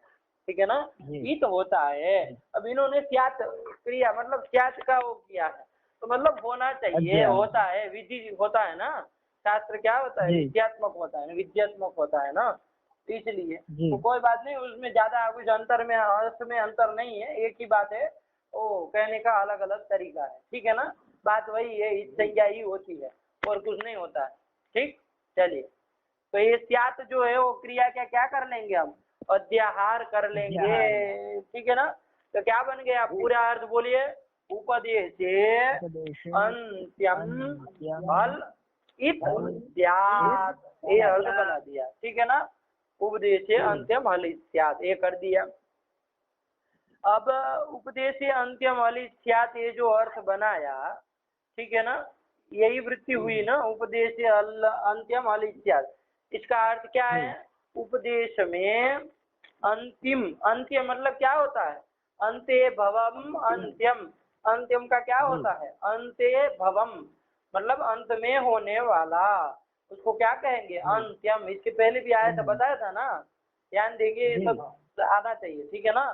ठीक है ना। इत होता है। अब इन्होंने स्यात् क्रिया मतलब स्यात् का वो किया है, तो मतलब होना चाहिए, होता है, विधि होता है ना। शास्त्र क्या होता है? विद्यात्मक होता है, विद्यात्मक होता है ना, तो इसलिए तो कोई बात नहीं, उसमें ज्यादा कुछ अंतर में अर्थ में अंतर नहीं है, एक ही बात है, वो कहने का अलग अलग तरीका है, ठीक है ना। बात वही है, इस संज्ञा ही होती है और कुछ नहीं होता है, ठीक। चलिए, तो ये स्यात् जो है वो क्रिया क्या क्या कर लेंगे हम? अध्याहार कर लेंगे, ठीक है ना। तो क्या बन गया पूरा अर्थ बोलिए? उपदेशे अंत्यम हल इत्यात्, ये अर्थ बना दिया, ठीक है ना। उपदेशे अंत्यम हल इत्यात्, ये कर दिया। अब उपदेशे अंत्यम हल इत्यात् ये जो अर्थ बनाया, ठीक है ना, यही वृत्ति हुई ना, उपदेशे अंत्यम हल इत्यात्। इसका अर्थ क्या है? उपदेश में अंतिम, अंत्य मतलब क्या होता है? अंते भवम अंत्यम, अंत्यम का क्या होता है? अंते भवम मतलब अंत में होने वाला, उसको क्या कहेंगे? अंत्यम। इसके पहले भी आया था, बताया था ना, ध्यान देंगे, सब आना चाहिए, ठीक है ना।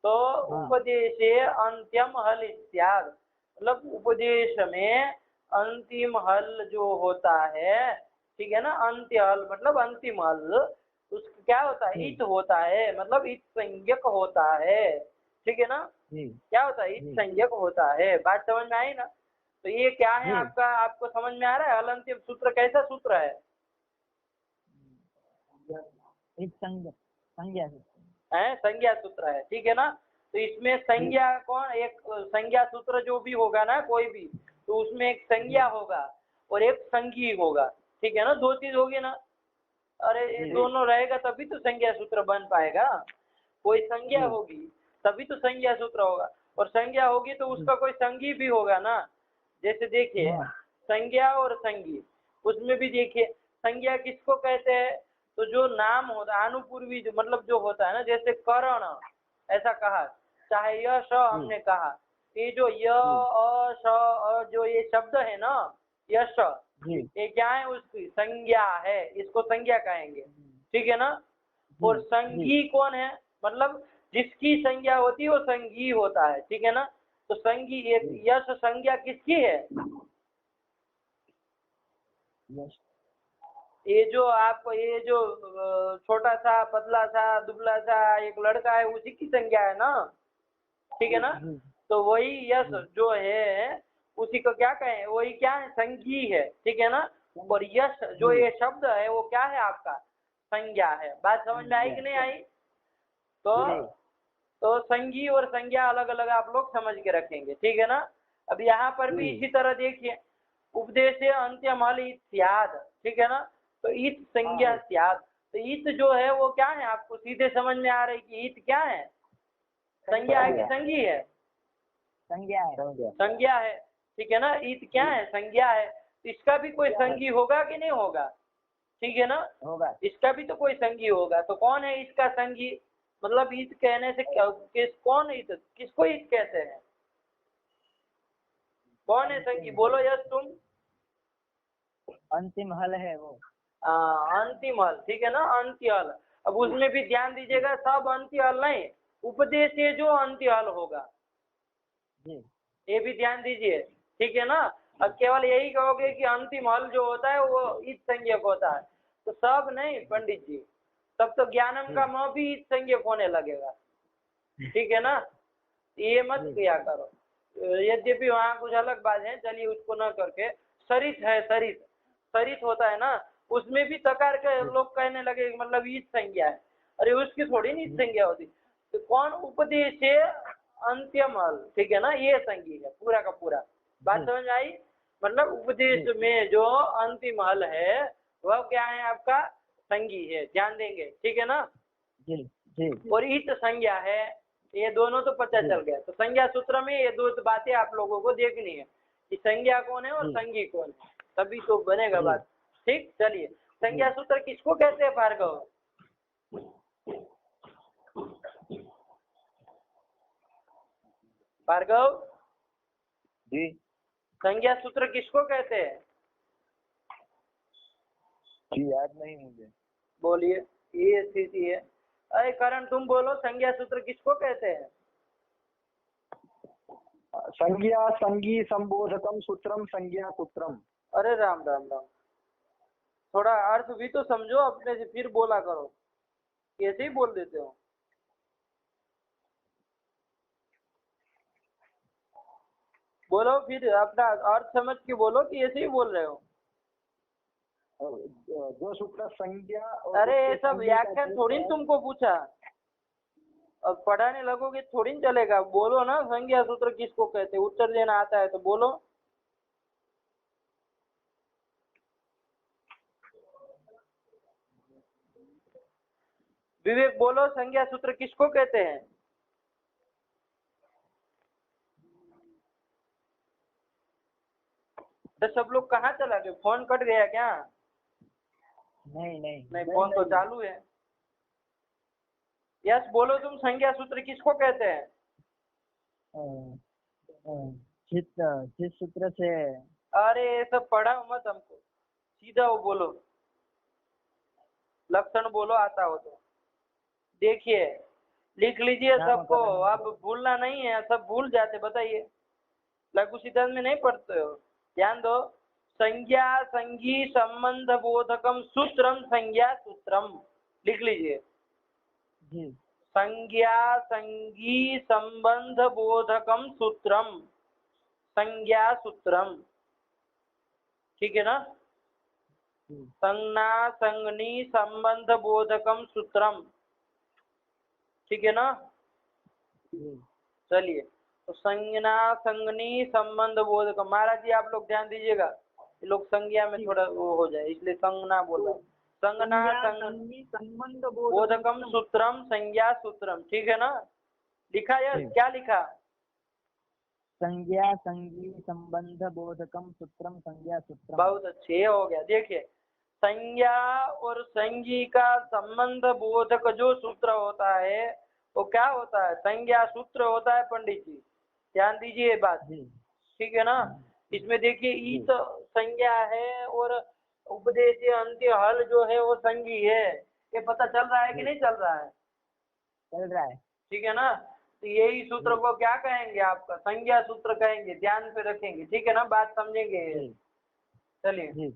तो उपदेशे अंत्यम हल इत्यादि मतलब उपदेश में अंतिम हल जो होता है, ठीक है ना, अंत्य हल मतलब अंतिम हल, उसका क्या होता है? इत होता है, मतलब इत संज्ञक होता है, ठीक है ना। क्या होता है? इत संज्ञक होता है। बात समझ में आई ना। तो ये क्या है आपका, आपको समझ में आ रहा है? हल अंतिम सूत्र कैसा सूत्र है? संज्ञा सूत्र है, ठीक है ना। तो इसमें संज्ञा कौन, एक संज्ञा सूत्र जो भी होगा ना कोई भी, तो उसमें एक संज्ञा होगा और एक संज्ञी होगा, ठीक है ना। दो चीज होगी ना, अरे दोनों रहेगा तभी तो संज्ञा सूत्र बन पाएगा। कोई संज्ञा होगी तभी तो संज्ञा सूत्र होगा, और संज्ञा होगी तो उसका कोई संज्ञी भी होगा ना। जैसे देखिए संज्ञा और संज्ञी, उसमें भी देखिए संज्ञा किसको कहते हैं? तो जो नाम होता है अनुपूर्वी, जो मतलब जो होता है ना, जैसे करण ऐसा कहा, चाहे य श हमने कहा, ये जो य अ श जो ये शब्द है ना, यश, ये क्या है? उसकी संज्ञा है, इसको संज्ञा कहेंगे, ठीक है ना। और संज्ञी कौन है? मतलब जिसकी संज्ञा होती है वो संज्ञी होता है, ठीक है ना। तो संज्ञी एक यश संज्ञा किसकी है? ये जो आप ये जो छोटा सा पतला सा दुबला सा एक लड़का है, उसी की संज्ञा है ना, ठीक है ना। तो वही यश जो है उसी को क्या कहें? वही क्या है? संज्ञी है, ठीक है ना। और यश जो ये शब्द है वो क्या है? आपका संज्ञा है। बात समझ में आई कि नहीं आई? तो संज्ञी और संज्ञा अलग अलग आप लोग समझ के रखेंगे, ठीक है ना। अब यहाँ पर भी इसी तरह देखिए, उपदेशे अंत्यम हल इत्यादि, ठीक है ना। तो इत संज्ञा स्यात्, तो इत जो है वो क्या है? आपको सीधे समझ में आ रही कि इत क्या है? संज्ञा है कि संज्ञी है? संज्ञा है, संज्ञा है, ठीक है ना। इत क्या है? संज्ञा है। इसका भी कोई संज्ञी होगा कि नहीं होगा? ठीक है ना, होगा। इसका भी तो कोई संज्ञी होगा। तो कौन है इसका संज्ञी? मतलब इत कहने से कौन इत, किसको इत कहते हैं? कौन है संगी? बोलो यस तुम। अंतिम हल है वो। अंतिम हल, ठीक है ना, अंत्य हल। अब उसमें भी ध्यान दीजिएगा, सब अंत्य हल नहीं, उपदेश है जो अंत्य हल होगा, जी ये भी ध्यान दीजिए, ठीक है ना। अब केवल यही कहोगे कि अंतिम हल जो होता है वो ईद संज्ञक होता है, तो सब नहीं पंडित जी, तब तो ज्ञानम का म भी ईद संज्ञक होने लगेगा, ठीक है ना। ये मत किया करो। यद्यपि वहाँ कुछ अलग बात है, चलिए उसको न करके, सरित है, सरित सरित होता है ना, उसमें भी तकार के लोग कहने लगे मतलब ईद संज्ञा है, अरे उसकी थोड़ी ईद संज्ञा होती। तो कौन उपदेश है? अंत्यम हल, ठीक है ना, ये संगी है पूरा का पूरा। बात समझ आई? मतलब उपदेश में जो अंतिम हल है वह क्या है आपका? संगी है, ध्यान देंगे, ठीक है ना। जी जी और इत संज्ञा है, ये दोनों तो पता चल गया। तो संज्ञा सूत्र में ये दो बातें आप लोगों को देखनी है कि संज्ञा कौन है और संगी कौन है, तभी तो बनेगा बात, ठीक। चलिए, संज्ञा सूत्र किसको कहते हैं भार्गव? भार्गव जी संज्ञा सूत्र किसको कहते हैं? जी याद नहीं मुझे। बोलिए, ये स्थिति है। अरे करण तुम बोलो, संज्ञा सूत्र किसको कहते हैं? संज्ञा संगी संबोधकम सूत्रम संज्ञा सूत्रम। अरे राम राम राम, थोड़ा अर्थ भी तो समझो अपने से, फिर बोला करो, कैसे ही बोल देते हो। बोलो फिर, अपना अर्थ समझ के बोलो कि ऐसे ही बोल रहे हो। जो सूत्र संज्ञा और अरे ये सब संगी का व्याख्यान थोड़ी न तुमको पूछा, अब पढ़ाने लगोगे थोड़ी न चलेगा। बोलो ना, संज्ञा सूत्र किसको कहते हैं, उत्तर देना आता है तो बोलो। विवेक बोलो, संज्ञा सूत्र किसको कहते हैं? तो सब लोग कहाँ चला गए? फोन कट गया क्या? नहीं, फोन तो चालू है। यस बोलो तुम, संज्ञा सूत्र किसको कहते हैं? चित सूत्र से। अरे ये सब पढ़ाओ मत हमको, सीधा वो बोलो, लक्षण बोलो आता हो तो। देखिए, लिख लीजिए सबको, अब भूलना नहीं है, सब भूल जाते। बताइए, लघु सिद्धांत में नहीं पढ़ते हो? ध्यान दो, संज्ञा संगी संबंध बोधकम सूत्रम संज्ञा सूत्रम, लिख लीजिए। जी संज्ञा संगी संबंध बोधकम सूत्रम संज्ञा सूत्रम, ठीक है ना। संज्ञा संगनी संबंध बोधकम सूत्रम, ठीक है ना। चलिए, तो संज्ञा संगनी संबंध बोधकम, महाराज जी आप लोग ध्यान दीजिएगा, ये लोग संज्ञा में थोड़ा वो हो जाए, इसलिए संज्ञा बोला। संज्ञा संगी संबंध बोधकम सूत्रम संज्ञा सूत्रम, ठीक है ना। लिखा है क्या लिखा? संज्ञा संगी संबंध बोधकम सूत्रम संज्ञा सूत्रम। बहुत अच्छे, हो गया। देखिए, संज्ञा और संगी का संबंध बोधक जो सूत्र होता है वो क्या होता है? संज्ञा सूत्र होता है पंडित जी, ध्यान दीजिए बात, ठीक है ना। इसमें देखिए, ईत संज्ञा है और उपदेश अंत्य हल जो है वो संगी है, ये पता चल रहा है कि नहीं चल रहा है? चल रहा है, ठीक है ना। तो यही सूत्र को क्या कहेंगे? आपका संज्ञा सूत्र कहेंगे, ध्यान पे रखेंगे, ठीक है ना, बात समझेंगे। चलिए,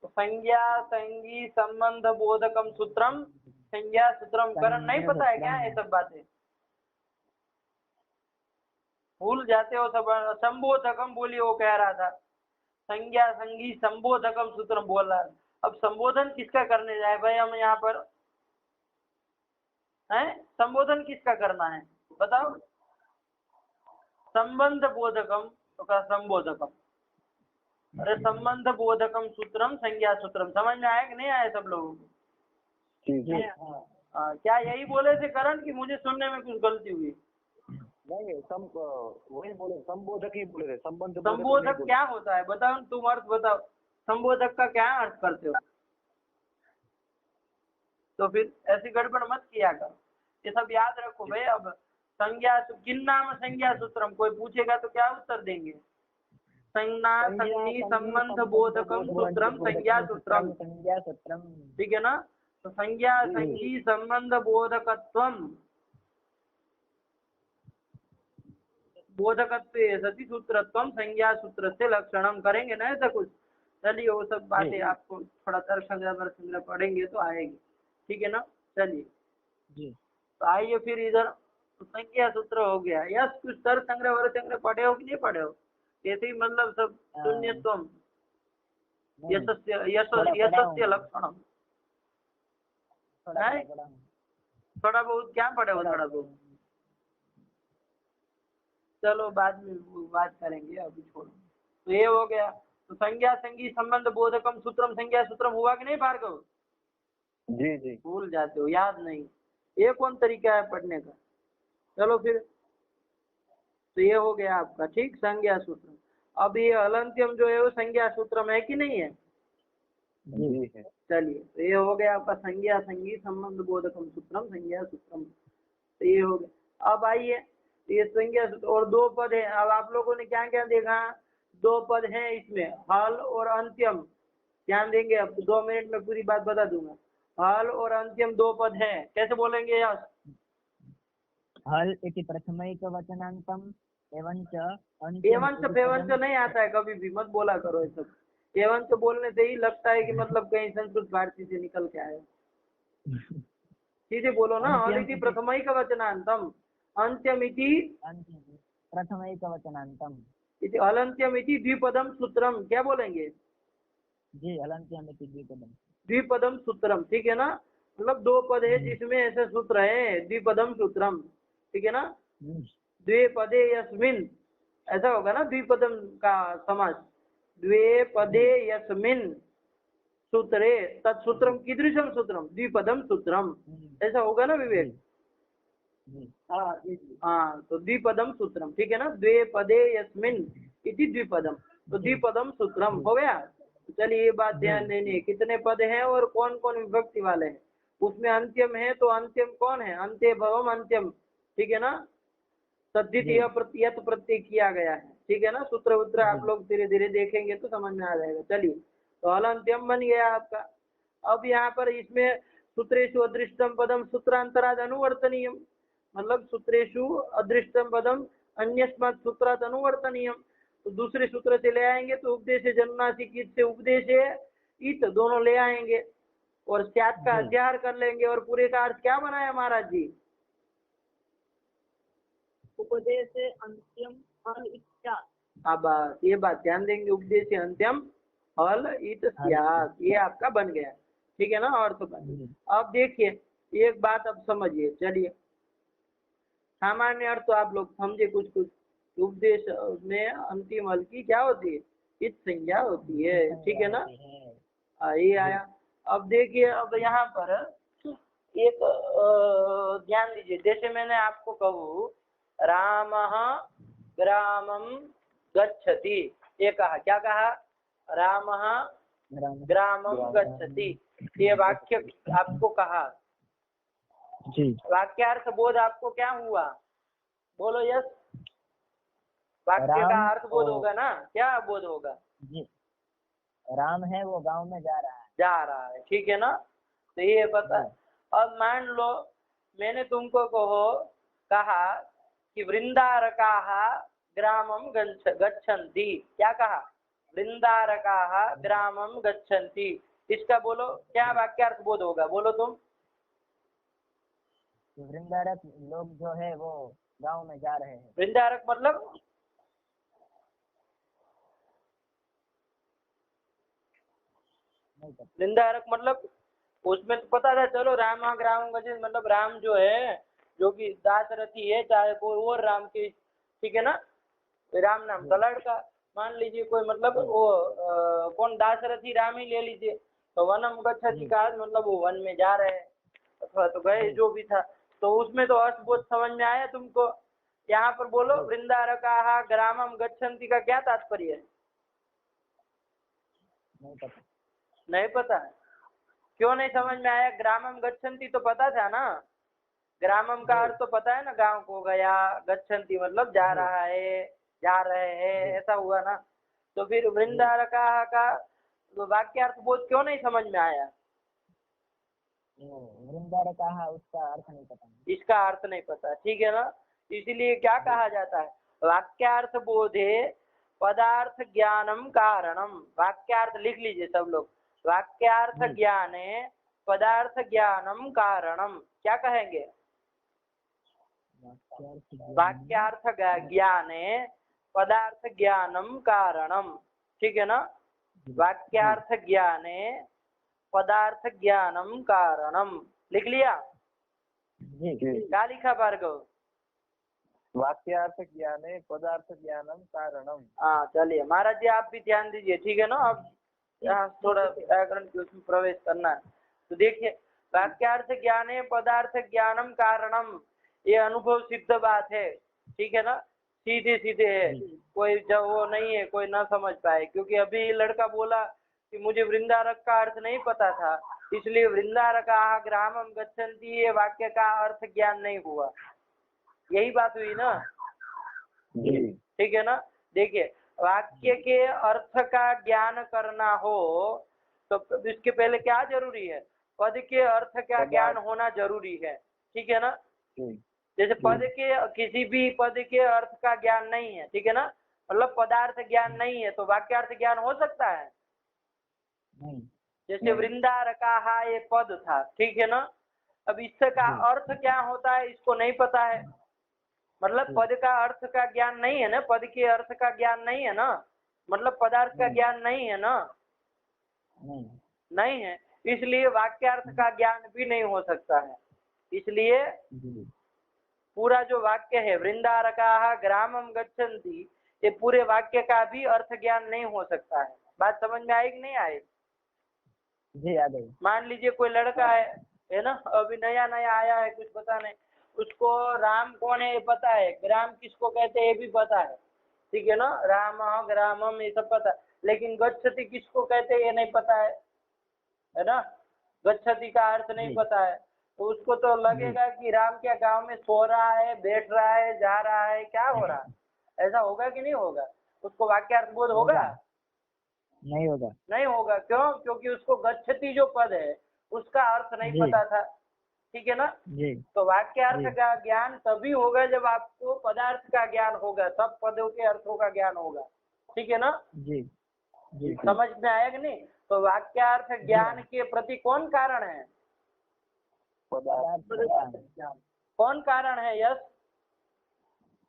तो संज्ञा संगी संबंध बोधकम सूत्रम संज्ञा सूत्रम, करण नहीं पता है क्या ये सब बातें? भूल जाते हो सब। संबोधकम बोलिए, वो कह रहा था संज्ञा संगी संबोधकम सूत्रम बोल रहा है। अब संबोधन किसका करने जाए भाई हम यहाँ पर? हैं, संबोधन किसका करना है बताओ? संबंध बोधकम तो का संबोधकम, अरे संबंध बोधकम सूत्रम संज्ञा सूत्रम, समझ में आया कि नहीं आया सब लोगों को? क्या यही बोले थे करण की मुझे सुनने में कुछ गलती हुई? नहीं, वही बोले, संबोधक ही बोले थे, संबंध। संबोधक क्या होता है बताओ, तुम अर्थ बताओ, संबोधक का क्या अर्थ करते हो? तो फिर ऐसी गड़बड़ मत किया कर, ये सब याद रखो भाई। अब संज्ञा किन नाम संज्ञा सूत्रम, कोई पूछेगा तो क्या उत्तर देंगे? संज्ञा संज्ञी संबंध बोधकम सूत्रम संज्ञा सूत्रम, संज्ञा सूत्रम। ठीक है ना। तो संज्ञा संज्ञी संबंध बोधकत्वम, बोधकत्व सति सूत्रत्वम संज्ञा सूत्र से लक्षणम, करेंगे ना ऐसा कुछ। चलिए वो सब बातें आपको थोड़ा तर्क संग्रह पढ़ेंगे तो आएगी, ठीक है ना। चलिए जी तो आइए फिर इधर, तो संज्ञा सूत्र हो गया। यस कुछ तर्क संग्रह वर संग्रह पढ़े हो कि नहीं पढ़े हो? ऐसे ही मतलब सब शून्यत्वम यशस्य यशस्य लक्षणम, थोड़ा बहुत क्या पढ़े हो? थोड़ा बहुत चलो बाद में बात करेंगे, अभी छोड़ो। तो ये हो गया। तो संज्ञा संज्ञी संबंध बोधकम सूत्रम संज्ञा सूत्रम हुआ कि नहीं भार्गव? जी जी। भूल जाते हो, याद नहीं। ये कौन तरीका है पढ़ने का? चलो फिर, तो ये हो गया आपका, ठीक, संज्ञा सूत्र। अब ये अलंत्यम जो है वो संज्ञा सूत्रम है कि नहीं है? जी है। चलिए तो ये हो गया आपका संज्ञा संज्ञी संबंध बोधकम सूत्रम संज्ञा सूत्रम। तो ये हो गया। अब आइए, ये संज्ञा सूत्र और दो पद है। अब आप लोगों ने क्या क्या देखा? दो पद हैं इसमें, हल और अंत्यम। ध्यान देंगे, अब 2 मिनट में पूरी बात बता दूंगा। हल और अंत्यम दो पद हैं, कैसे बोलेंगे यश? हल इति प्रथमैकवचनान्तम एवंच एवंच फेवंच नहीं आता है कभी भी, मत बोला करो ये सब। एवंच बोलने से ही लगता है कि मतलब कहीं संस्कृत भारती से निकल के आए। सीधे बोलो ना, हल इति प्रथमैकवचनान्तम अंत्यमिति प्रथमैकवचनान्तम इति हलन्त्यमिति द्विपदम सूत्रम। क्या बोलेंगे? जी हलन्त्यमिति द्विपदम, द्विपदम सूत्रम, ठीक है ना। मतलब दो पद है जिसमें ऐसे सूत्र है, द्विपदम सूत्रम, ठीक है ना। द्विपदे यस्मिन, ऐसा होगा ना द्विपदम का समास, द्विपदे यस्मिन सूत्रे तत्सूत्रम कीदृशम सूत्रम द्विपदम सूत्रम, ऐसा होगा ना विवेक? हाँ, तो द्विपदम सूत्रम, ठीक है ना। द्विपदे यस्मिन इति द्विपदम, तो द्विपदम सूत्रम हो गया। चलिए ये बात ध्यान देनी है, कितने पद हैं और कौन कौन विभक्ति वाले हैं। उसमें अंत्यम है, तो अंत्यम कौन है? अंत्य भवम अंत्यम, ठीक है ना। तद्धित प्रत्यय किया गया है, ठीक है ना। सूत्र उत्तर आप लोग धीरे धीरे देखेंगे तो समझ में आ जाएगा। चलिए, तो हल अंत्यम बन गया आपका। अब यहाँ पर इसमें सूत्रेषु अदृष्टम पदम सूत्रांतराद अनुवर्तनीयम, मतलब सूत्रेषु अदृष्टम पदम अन्यस्मात् सूत्रात् अनुवर्तनीयम। तो दूसरे सूत्र से ले आएंगे, तो उपदेश जन्मनासिक इत से उपदेश इत दोनों ले आएंगे और स्यात् का अध्यार कर लेंगे। और पूरे का अर्थ क्या बनाया महाराज जी? उपदेश अंत्यम हल इत्या। अब ये बात ध्यान देंगे, उपदेश अंत्यम हल इत स्यात्, ये आपका बन गया, ठीक है ना। और तो बन गया। अब देखिए एक बात अब समझिए, चलिए सामान्य अर्थ तो आप लोग समझे कुछ कुछ। उपदेश में अंतिम हल की क्या होती है? इत संज्ञा होती है, ठीक है ना। ये आया। अब देखिए, अब यहाँ पर एक ध्यान दीजिए, जैसे मैंने आपको कहूँ रामः ग्रामं गच्छति, ये कहा, क्या कहा? रामः ग्रामं गच्छति, ये वाक्य आपको कहा जी। वाक्यार्थ बोध आपको क्या हुआ? बोलो यस। वाक्य का अर्थ बोध होगा ना, क्या बोध होगा? जी, राम है वो गांव में जा रहा है, ठीक है ना। तो ये पता। अब मान लो मैंने तुमको कहा कि वृंदारकाः ग्रामं गच्छन्ति, क्या कहा? वृंदारकाः ग्रामं गच्छन्ति, इसका बोलो क्या वाक्यार्थ बोध होगा? बोलो तुम। वृंदारक लोग जो है वो गांव में जा रहे हैं। वृंदारक मतलब वृंदारक मतलब उसमें तो पता था, चलो राम ग्राम गच्छन्ति मतलब राम जो है, जो कि दासरथी है, चाहे कोई और राम की, ठीक है ना। राम नाम का लड़का मान लीजिए कोई, मतलब वो कौन दासरथी राम ही ले लीजिए। तो वनम गच्छति का मतलब वो वन में जा रहे हैं अथवा तो गए, जो भी था। तो उसमें तो अर्थ बहुत समझ में आया तुमको। यहाँ पर बोलो वृंदारकाः ग्रामं गच्छन्ति का क्या तात्पर्य है? नहीं पता है। क्यों नहीं समझ में आया? ग्रामम गच्छन्ति तो पता था ना, ग्रामम का अर्थ तो पता है ना, गांव को गया, गच्छन्ति मतलब जा रहा है, जा रहे हैं, ऐसा हुआ ना। तो फिर वृंदारकाः का वाक्यार्थ बोध क्यों नहीं समझ में आया? वृंदारकाः उसका अर्थ नहीं पता। इसका अर्थ नहीं पता, ठीक है ना। इसीलिए क्या कहा जाता है, वाक्यार्थ बोधे पदार्थ ज्ञानम कारणम। वाक्यार्थ लिख लीजिए सब लोग, वाक्यार्थ ज्ञाने पदार्थ ज्ञानम कारणम। क्या कहेंगे? वाक्यार्थ ज्ञाने पदार्थ ज्ञानम कारणम, ठीक है ना। वाक्यार्थ ज्ञाने पदार्थ ज्ञानम कारणम, लिख लिया? जी क्या लिखा भार्गव? वाक्यार्थ ज्ञाने पदार्थ ज्ञानम कारणम। हाँ चलिए महाराज जी आप भी ध्यान दीजिए, ठीक है ना। अब यहाँ थोड़ा व्याकरण के उसमें प्रवेश करना है। तो देखिए, वाक्यार्थ ज्ञाने पदार्थ ज्ञानम कारणम, ये अनुभव सिद्ध बात है, ठीक है ना। सीधे सीधे है, कोई जब वो नहीं है कोई ना समझ पाए। क्योंकि अभी लड़का बोला कि मुझे वृंदारक का अर्थ नहीं पता था, इसलिए वृंदारकाः ग्रामम गच्छन्ति, ये वाक्य का अर्थ ज्ञान नहीं हुआ। यही बात हुई ना, जी ठीक है ना। देखिए, वाक्य के अर्थ का ज्ञान करना हो तो इसके पहले क्या जरूरी है? पद के अर्थ का ज्ञान होना जरूरी है, ठीक है ना। जैसे पद के किसी भी पद के अर्थ का ज्ञान नहीं है, ठीक है ना, मतलब पदार्थ ज्ञान नहीं है, तो वाक्यार्थ ज्ञान हो सकता है? नहीं। जैसे वृंदारकाः ये पद था, ठीक है ना। अब इसका अर्थ क्या होता है इसको नहीं पता है, मतलब पद का अर्थ का ज्ञान नहीं है ना, पद के अर्थ का ज्ञान नहीं है ना, मतलब पदार्थ का ज्ञान नहीं है ना, नहीं है। इसलिए वाक्यार्थ का ज्ञान भी नहीं हो सकता है। इसलिए पूरा जो वाक्य है वृंदारकाः ग्रामम गच्छन्ति, ये पूरे वाक्य का भी अर्थ ज्ञान नहीं हो सकता है। बात समझ में आई कि नहीं आई? जी आ गई। मान लीजिए कोई लड़का है ना, अभी नया नया आया है, कुछ पता नहीं, उसको राम कौन है ये पता है, ग्राम किसको कहते हैं ये भी पता है, ठीक है ना, राम ग्रामम ये सब पता है, लेकिन गच्छति किसको कहते हैं ये नहीं पता है ना। गच्छति का अर्थ नहीं पता है, तो उसको तो लगेगा कि राम क्या गांव में सो रहा है, बैठ रहा है, जा रहा है, क्या हो रहा है, ऐसा होगा कि नहीं होगा? उसको वाक्यार्थ बोध होगा? नहीं होगा। नहीं होगा। क्यों? क्योंकि उसको गच्छति जो पद है उसका अर्थ नहीं पता था, ठीक है ना। जी तो वाक्यार्थ का ज्ञान तभी होगा जब आपको पदार्थ का ज्ञान होगा, तब पदों के अर्थों का ज्ञान होगा, ठीक है ना। जी जी समझ में आया कि नहीं? तो वाक्यार्थ ज्ञान के प्रति कौन कारण है? कौन कारण है? यस,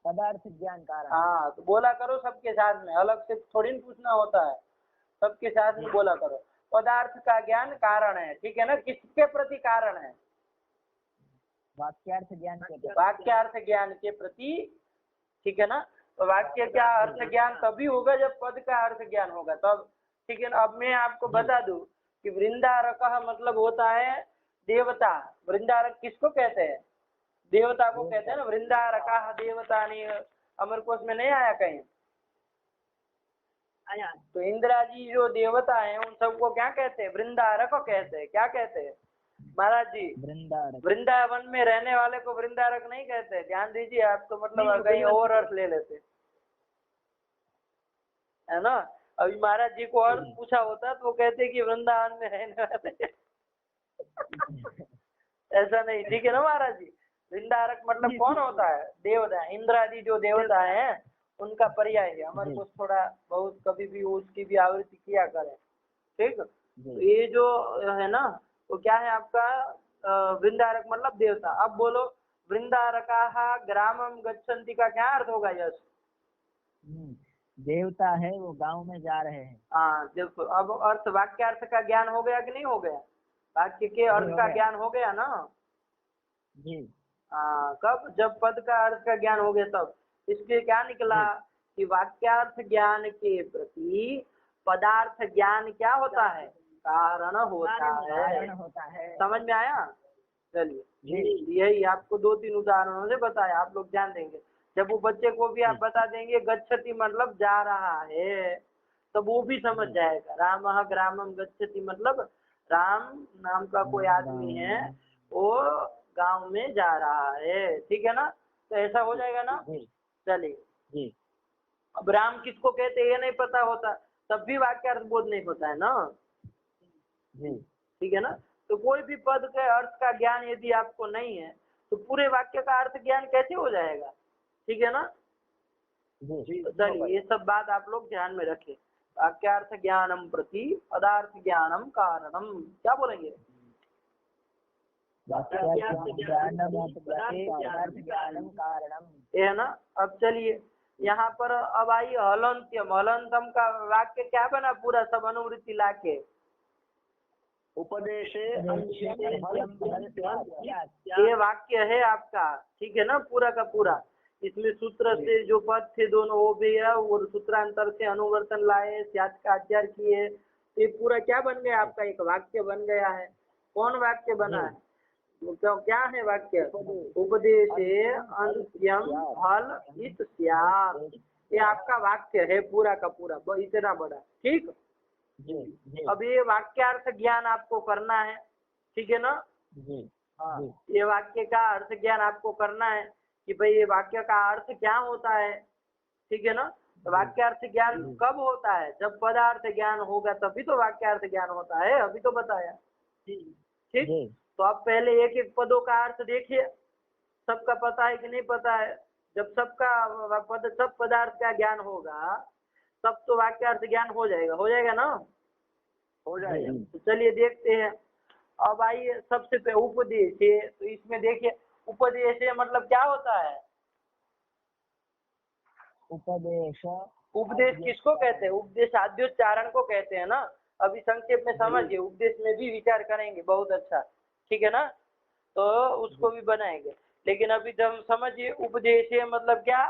पदार्थ ज्ञान कारण। हाँ, तो बोला करो सबके साथ में, अलग से थोड़ी न पूछना होता है, सबके साथ में बोला करो। पदार्थ का ज्ञान कारण है, ठीक है ना। किसके प्रति कारण है? वाक्यार्थ ज्ञान के प्रति। वाक्यार्थ ज्ञान के प्रति, ठीक है ना। तो वाक्य का अर्थ ज्ञान तभी होगा जब पद का अर्थ ज्ञान होगा तब, ठीक है ना। अब मैं आपको बता दूं कि वृंदारकः मतलब होता है देवता। वृंदारक किसको कहते हैं? देवता को कहते हैं ना। वृंदारकाः देवतानि, अमरकोश में नहीं आया कहीं? आया। तो इंद्रा जी जो देवता हैं उन सबको क्या कहते हैं? वृंदारक कहते हैं। क्या कहते हैं महाराज जी? वृंदारक। वृंदावन में रहने वाले को वृंदारक नहीं कहते, ध्यान दीजिए। आप तो मतलब कहीं और अर्थ ले लेते है ना। अभी महाराज जी को अर्थ पूछा होता तो वो कहते कि वृंदावन में रहने वाले ऐसा नहीं, ठीक है ना महाराज जी। वृंदारक मतलब कौन होता है? देवता। इंद्रादि जो देवता हैं उनका पर्याय है। हमारे को थोड़ा बहुत कभी भी उसकी भी आवृत्ति किया करें, ठीक। तो ये जो है ना वो क्या है आपका वृंदारक मतलब देवता। अब बोलो वृंदारकाः ग्रामम गच्छन्ति का क्या अर्थ होगा? यश, देवता है वो गांव में जा रहे हैं। हाँ देखो, अब अर्थ वाक्यार्थ का ज्ञान हो गया कि नहीं हो गया? वाक्य के अर्थ का ज्ञान हो गया ना जी। हाँ, कब? जब पद का अर्थ का ज्ञान हो गया तब। इसलिए क्या निकला कि वाक्यार्थ ज्ञान के प्रति पदार्थ ज्ञान क्या होता है? कारण होता है। समझ में आया? चलिए, यही आपको 2-3 उदाहरणों से बताया, आप लोग ध्यान देंगे। जब वो बच्चे को भी आप बता देंगे गच्छति मतलब जा रहा है, तब वो भी समझ जाएगा। रामः ग्रामम गच्छति मतलब राम नाम का कोई आदमी है, वो गांव में जा रहा है, ठीक है ना। तो ऐसा हो जाएगा ना। चलिए, अब राम किसको कहते हैं ये नहीं पता होता तब भी वाक्यार्थ बोध नहीं होता है ना। जी ठीक है ना। तो कोई भी पद के अर्थ का ज्ञान यदि आपको नहीं है तो पूरे वाक्य का अर्थ ज्ञान कैसे हो जाएगा। ठीक है ना। जी तो चलिए ये सब बात आप लोग ध्यान में रखें। वाक्यार्थ ज्ञानम प्रति पदार्थ ज्ञानम कारणम क्या बोलेंगे। ज्ञानम कारणम। ये है ना। अब चलिए यहाँ पर अब आई हलंत्यम। हलंतम का वाक्य क्या बना पूरा सब अनुवृत्ति लाके। उपदेशे ये वाक्य है आपका। ठीक है ना पूरा का पूरा। इसमें सूत्र से जो पद थे दोनों वो भी है और सूत्रांतर से अनुवर्तन लाए स्यात् का आचार किए। ये पूरा क्या बन गया आपका एक वाक्य बन गया है। कौन वाक्य बना है तो क्या है वाक्य। उपदेशे अंत्यम हल इत स्यात्। ये आपका वाक्य है पूरा का पूरा इतना बड़ा। ठीक। अब ये वाक्यार्थ ज्ञान आपको करना है। ठीक है ना। हाँ ये वाक्य का अर्थ ज्ञान आपको करना है कि भाई ये वाक्य का अर्थ क्या होता है। ठीक है ना। तो वाक्यार्थ ज्ञान कब होता है जब पदार्थ ज्ञान होगा तभी तो वाक्यार्थ ज्ञान होता है। अभी तो बताया। ठीक। तो आप पहले एक एक पदों का अर्थ देखिए सबका पता है कि नहीं पता है। जब सबका पद सब पदार्थ का ज्ञान होगा तब तो वाक्यार्थ ज्ञान हो जाएगा ना। हो जाएगा। तो चलिए देखते हैं। अब आइए सबसे पहले उपदेश है तो इसमें देखिए उपदेश मतलब क्या होता है। उपदेश किसको कहते हैं। उपदेश आद्योच्चारण को कहते हैं ना। अभी संक्षेप में समझिए उपदेश में भी विचार करेंगे बहुत अच्छा। ठीक है ना। तो उसको भी बनाएंगे लेकिन अभी जब समझिए उपदेश मतलब क्या।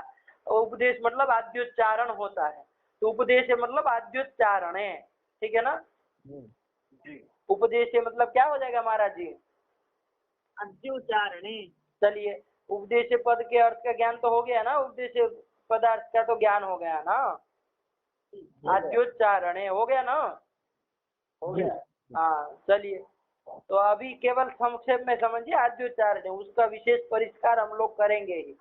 उपदेश मतलब आद्योच्चारण होता है तो उपदेश मतलब आद्योच्चारण है। ठीक है ना। उपदेश मतलब क्या हो जाएगा महाराज जी। अद्योच्चारण। चलिए उपदेश पद के अर्थ का ज्ञान तो हो गया ना। उपदेश पदार्थ का तो ज्ञान हो गया ना। आद्योच्चारण हो गया ना। हो गया। हाँ चलिए तो अभी केवल संक्षेप में समझिए आद्योच्चारण है उसका विशेष परिष्कार हम लोग करेंगे ही।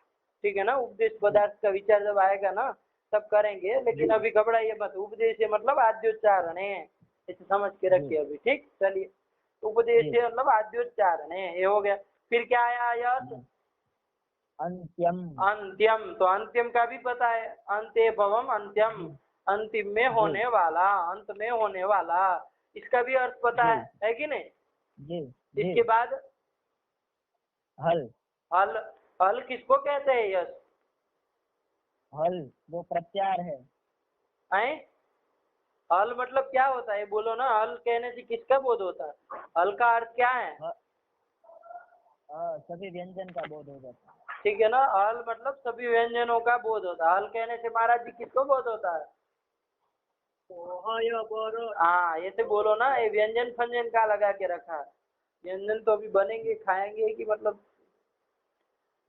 ठीक है ना। उपदेश पदार्थ का विचार जब आएगा ना तब करेंगे लेकिन अभी घबराइए मत। उपदेश मतलब आद्योच्चारण है इसे समझ के रखिए अभी। ठीक। चलिए उपदेश मतलब आद्योच्चारण है ये हो गया। फिर क्या आया यश अंत्यम। अंत्यम। तो अंत्यम का भी पता है अंत्य भवम अंत्यम अंतिम में होने वाला अंत में होने वाला। इसका भी अर्थ पता है कि नहीं। इसके बाद हल। हल। हल किसको कहते हैं यश। हल वो प्रत्यार है। हल मतलब क्या होता है बोलो ना। हल कहने से किसका बोध होता है। हल का अर्थ क्या है। सभी व्यंजन का बोध हो जाता है। ठीक है ना। हल मतलब सभी व्यंजनों का बोध होता है। हल कहने से महाराज जी किसको बोध होता है। हाँ ऐसे बोलो ना। ये व्यंजन फंजन का लगा के रखा है। व्यंजन तो अभी बनेंगे खाएंगे कि मतलब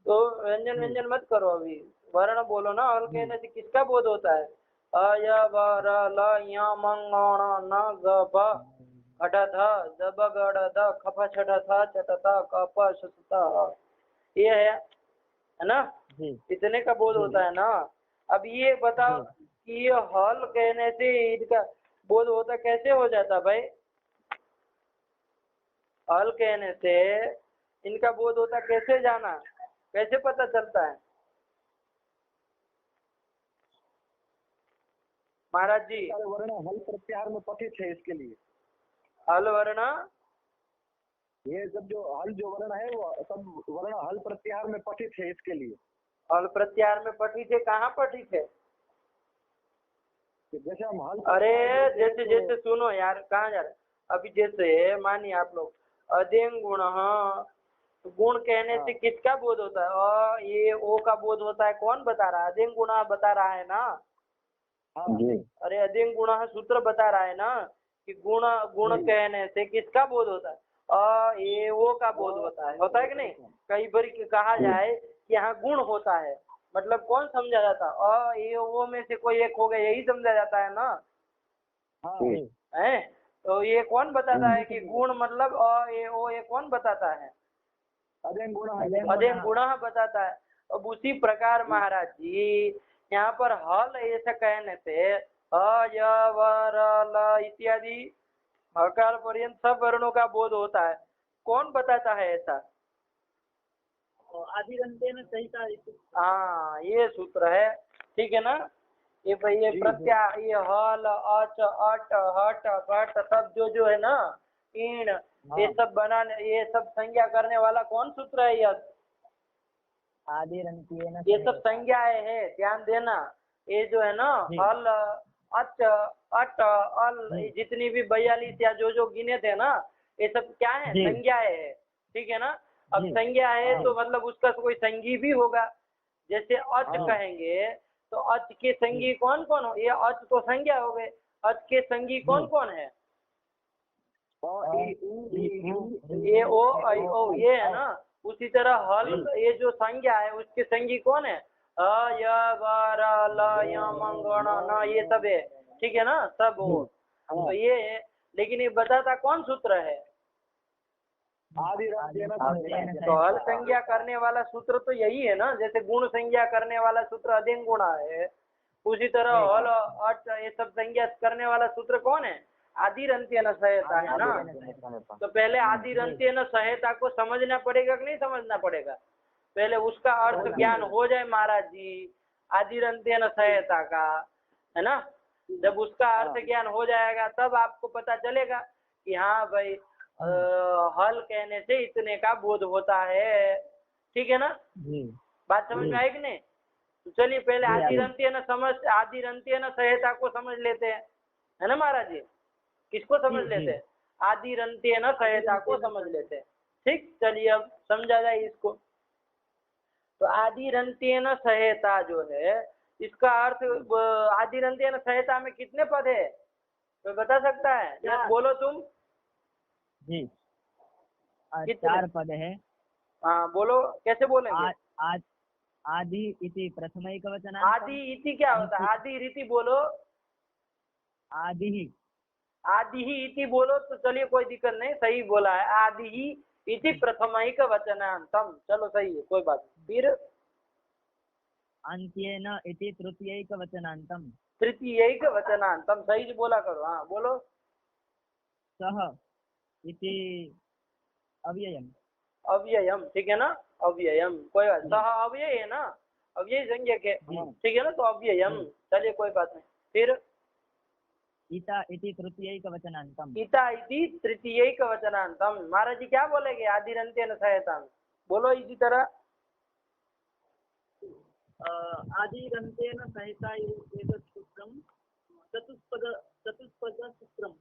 तो व्यंजन व्यंजन मत करो अभी वर्ण बोलो ना। हल कहने से किसका बोध होता है। अय वर ल य मंगण न ग भ घट ध जब गड़ ध खप छठ थ चट थ कप शत थ। ये है ना। इतने का बोध होता है ना। अब ये बताओ कि ये हल कहने से इनका बोध होता कैसे हो जाता भाई। हल कहने से इनका बोध होता कैसे जाना कैसे पता चलता है महाराज जी। वर्ण हल प्रत्याहार में पठित है इसके लिए। हल वर्ण ये सब जो हल जो वर्ण है वो सब वर्ण हल प्रत्याहार में पठित है इसके लिए। हल प्रत्याहार में पठित है कहाँ पठित है। जैसे हम हल अरे जैसे जैसे सुनो यार कहाँ जा रहे। अभी जैसे मानिए आप लोग अदेंग गुण गुण कहने से किसका बोध होता है। ये ओ का बोध होता है कौन बता रहा है। अदेंग गुण बता रहा है ना। अरे अदेंग गुण सूत्र बता रहा है ना कि गुण गुण कहने से किसका बोध होता है। ये ओ का बोध होता है कि नहीं। कई बार कहा जाए कि यहाँ गुण होता है मतलब कौन समझा जाता ये ओ में से कोई एक हो गया यही समझा जाता है ना। है तो ये कौन बताता है कि गुण मतलब ये ओ ये कौन बताता है। अदेंग गुण बताता है। अब उसी प्रकार महाराज जी यहाँ पर हल ऐसा कहने से अ य व र ल इत्यादि हकार पर्यंत सब वर्णों का बोध होता है। कौन बताता है ऐसा? आदिरंतेन सहिता इति। हाँ, ये सूत्र है, ठीक है ना। ये भाई ये प्रत्याय, ये हल, अच, अट, हट, घट सब जो है ना, इन, ये सब बनाने, ये सब संज्ञा करने वाला कौन सूत्र है? यह आदिरंत्येन ये सब संज्ञाएं है, ध्यान देना। ये जो है ना, हल, अच, अट, अल, ये जितनी भी 42 या जो गिने थे ना, ये सब क्या है? संज्ञाएं है, ठीक है ना। अब संज्ञा है तो मतलब उसका कोई संगी भी होगा। जैसे अच कहेंगे तो अच के संगी कौन कौन हो? ये अच तो संज्ञा हो गए, अच के संगी कौन कौन है? ये ओ, आई, ओ, ये है ना। उसी तरह हल, ये जो संज्ञा है उसके संगी कौन है? अ, य, व, र, ल, य, म, ग, न, ये सब है, ठीक है ना, सब हो। तो ये है, लेकिन ये बताता कौन सूत्र है? तो हल संज्ञा करने वाला सूत्र तो यही है ना। जैसे गुण संज्ञा करने वाला सूत्र अधिक गुणा है, उसी तरह हल, अट, ये सब संज्ञा करने वाला सूत्र कौन है? आदिरंत्येन सहायता है ना। तो पहले आदिरंत्येन सहायता को समझना पड़ेगा कि नहीं समझना पड़ेगा? पहले उसका अर्थ ज्ञान हो जाए महाराज जी, आदिरंत्येन सहायता का, है ना। जब उसका अर्थ ज्ञान हो जाएगा तब आपको पता चलेगा कि हाँ भाई हल कहने से इतने का बोध होता है, ठीक है ना। बात समझ में आई कि नहीं? तो चलिए पहले आदिरंत्येन सहायता को समझ लेते हैं, है ना महाराज जी। किसको समझ लेते हैं? आदिरंत्येन सहायता को समझ लेते हैं, ठीक। चलिए अब समझा जाए इसको। तो आदिरंत्येन सहायता जो है, इसका अर्थ आदिरंत्येन सहायता में कितने पद है? तो बता सकता है? यस, बोलो तुम जी। 4 पद है। हाँ बोलो, कैसे बोलेंगे? आदि इति प्रथमैकवचन। आदि इति क्या होता है? आदि रीति बोलो। आदि ही इति बोलो तो चलिए, कोई दिक्कत नहीं, सही बोला है। आदि ही इति प्रथमैकवचनान्तम, चलो सही है, कोई बात नहीं। फिर अंत्येन इति तृतीयैकवचनान्तम। तृतीयैकवचनान्तम, सही से बोला करो। हाँ बोलो। सह इति अव्ययम। अव्ययम, ठीक है ना, अव्ययम, कोई बात। सह अव्यय है ना, अव्यय संज्ञा के, ठीक है ना, तो अव्ययम, चलिए कोई बात नहीं। फिर ईता इति तृतीयैकवचनान्तम। ईता इति तृतीयैकवचनान्तम। महाराज जी क्या बोलेंगे आदिरंत्येन सहायता में? बोलो इसी तरह। आदिरंतेन सहिता एतत् सूत्रं चतुष्पद सूत्रम्।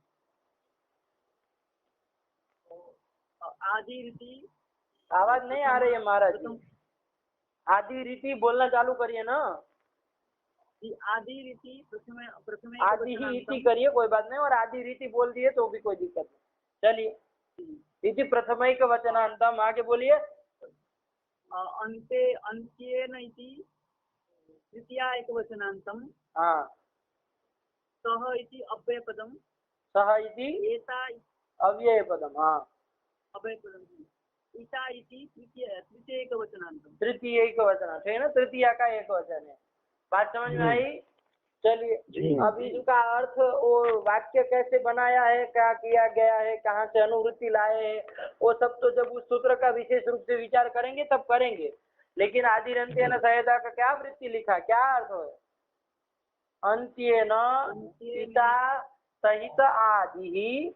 आदि रीति। आवाज नहीं आ रही है महाराज जी, आदि रीति बोलना चालू करिए ना। आदि रीति प्रथम आदि ही इति करिए, कोई बात नहीं, और आदि रीति बोल दिए तो भी कोई दिक्कत नहीं। चलिए इति प्रथमैकवचनान्तम, आगे बोलिए। अंत्येन इति तृतीयैकवचनान्तम। हाँ। सह इति अव्ययपदम। सह इति एता अव्ययपदम। हाँ। अव्ययपदम। ईता इति तृतीयैकवचनान्तम। तृतीयैकवचन, ठीक है ना, तृतीया का एक वचन है। बात समझ में आई? चलिए अब इसका अर्थ, वो वाक्य कैसे बनाया है, क्या किया गया है, कहाँ से अनुवृत्ति लाए हैं, वो सब तो जब उस सूत्र का विशेष रूप से विचार करेंगे तब करेंगे। लेकिन आदिरंत्येन सहायता का क्या वृत्ति लिखा, क्या अर्थ है? अंत्येन ईता सहित आदि ही।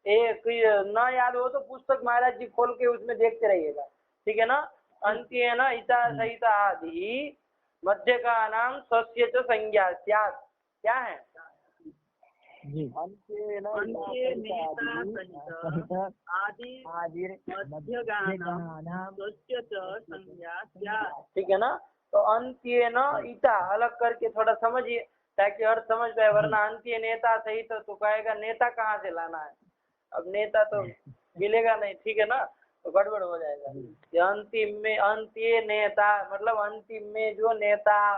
एक न याद हो तो पुस्तक महाराज जी खोल के उसमें देखते रहिएगा, ठीक है ना। अंत्येन ईता सहित आदि मध्य का नाम स्वस्य च संज्ञा स्यात्। क्या है? ठीक है ना। तो अंत्येन ईता अलग करके थोड़ा समझिए ताकि अर्थ समझ पाए, वरना अंत्य नेता सहित तो कहेगा नेता कहाँ से लाना है। अब नेता तो मिलेगा नहीं, ठीक है ना, तो गड़बड़ हो जाएगा। अंतिम में अंत्य नेता मतलब अंतिम में जो नेता,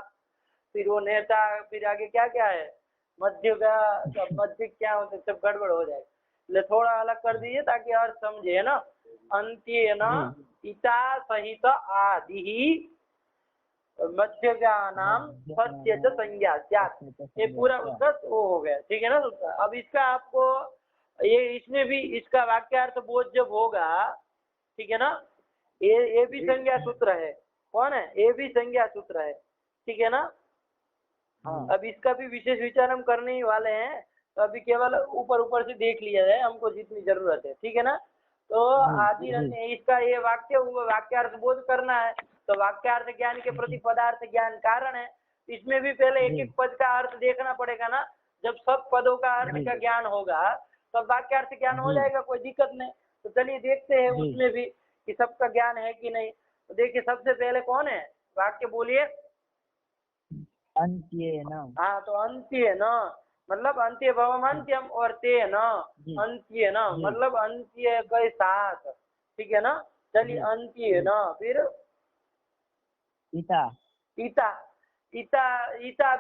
फिर वो नेता, फिर आगे क्या क्या है, मध्य का, मध्य क्या होता है, सब गड़बड़ हो जाएगा। इसलिए थोड़ा अलग कर दीजिए ताकि अर्थ समझे, है ना। अंत्येन ईता सहित आदि ही मध्य का नाम सत्य च संज्ञा स्यात्, ये पूरा उसका वो हो गया। ठीक है ना सूत्र। अब इसका आपको ये इसमें भी इसका वाक्यार्थ बोध जब होगा, ठीक है ना, ये भी संज्ञा सूत्र है। कौन है? ये भी संज्ञा सूत्र है। ठीक है ना। अब इसका भी विशेष विचार हम करने ही वाले हैं, तो अभी केवल ऊपर ऊपर से देख लिया जाए हमको जितनी जरूरत है। ठीक है ना। तो आदि इसका ये वाक्यार्थ बोध करना है, तो वाक्यार्थ ज्ञान के प्रति पदार्थ ज्ञान कारण है। इसमें भी पहले एक एक पद का अर्थ देखना पड़ेगा ना। जब सब पदों का अर्थ का ज्ञान होगा तब वाक्यार्थ ज्ञान हो जाएगा, कोई दिक्कत नहीं। तो चलिए देखते हैं उसमें भी कि सबका ज्ञान है कि नहीं। तो देखिए सबसे पहले कौन है, वाक्य बोलिए। अंत्य न। हाँ, तो अंत्य न मतलब अंत्य भवम अंत्यम, और ते न अंत्य न मतलब अंत्य के साथ। ठीक है ना। चलिए अंत्य न, फिर ईता। ईता। ईता ईता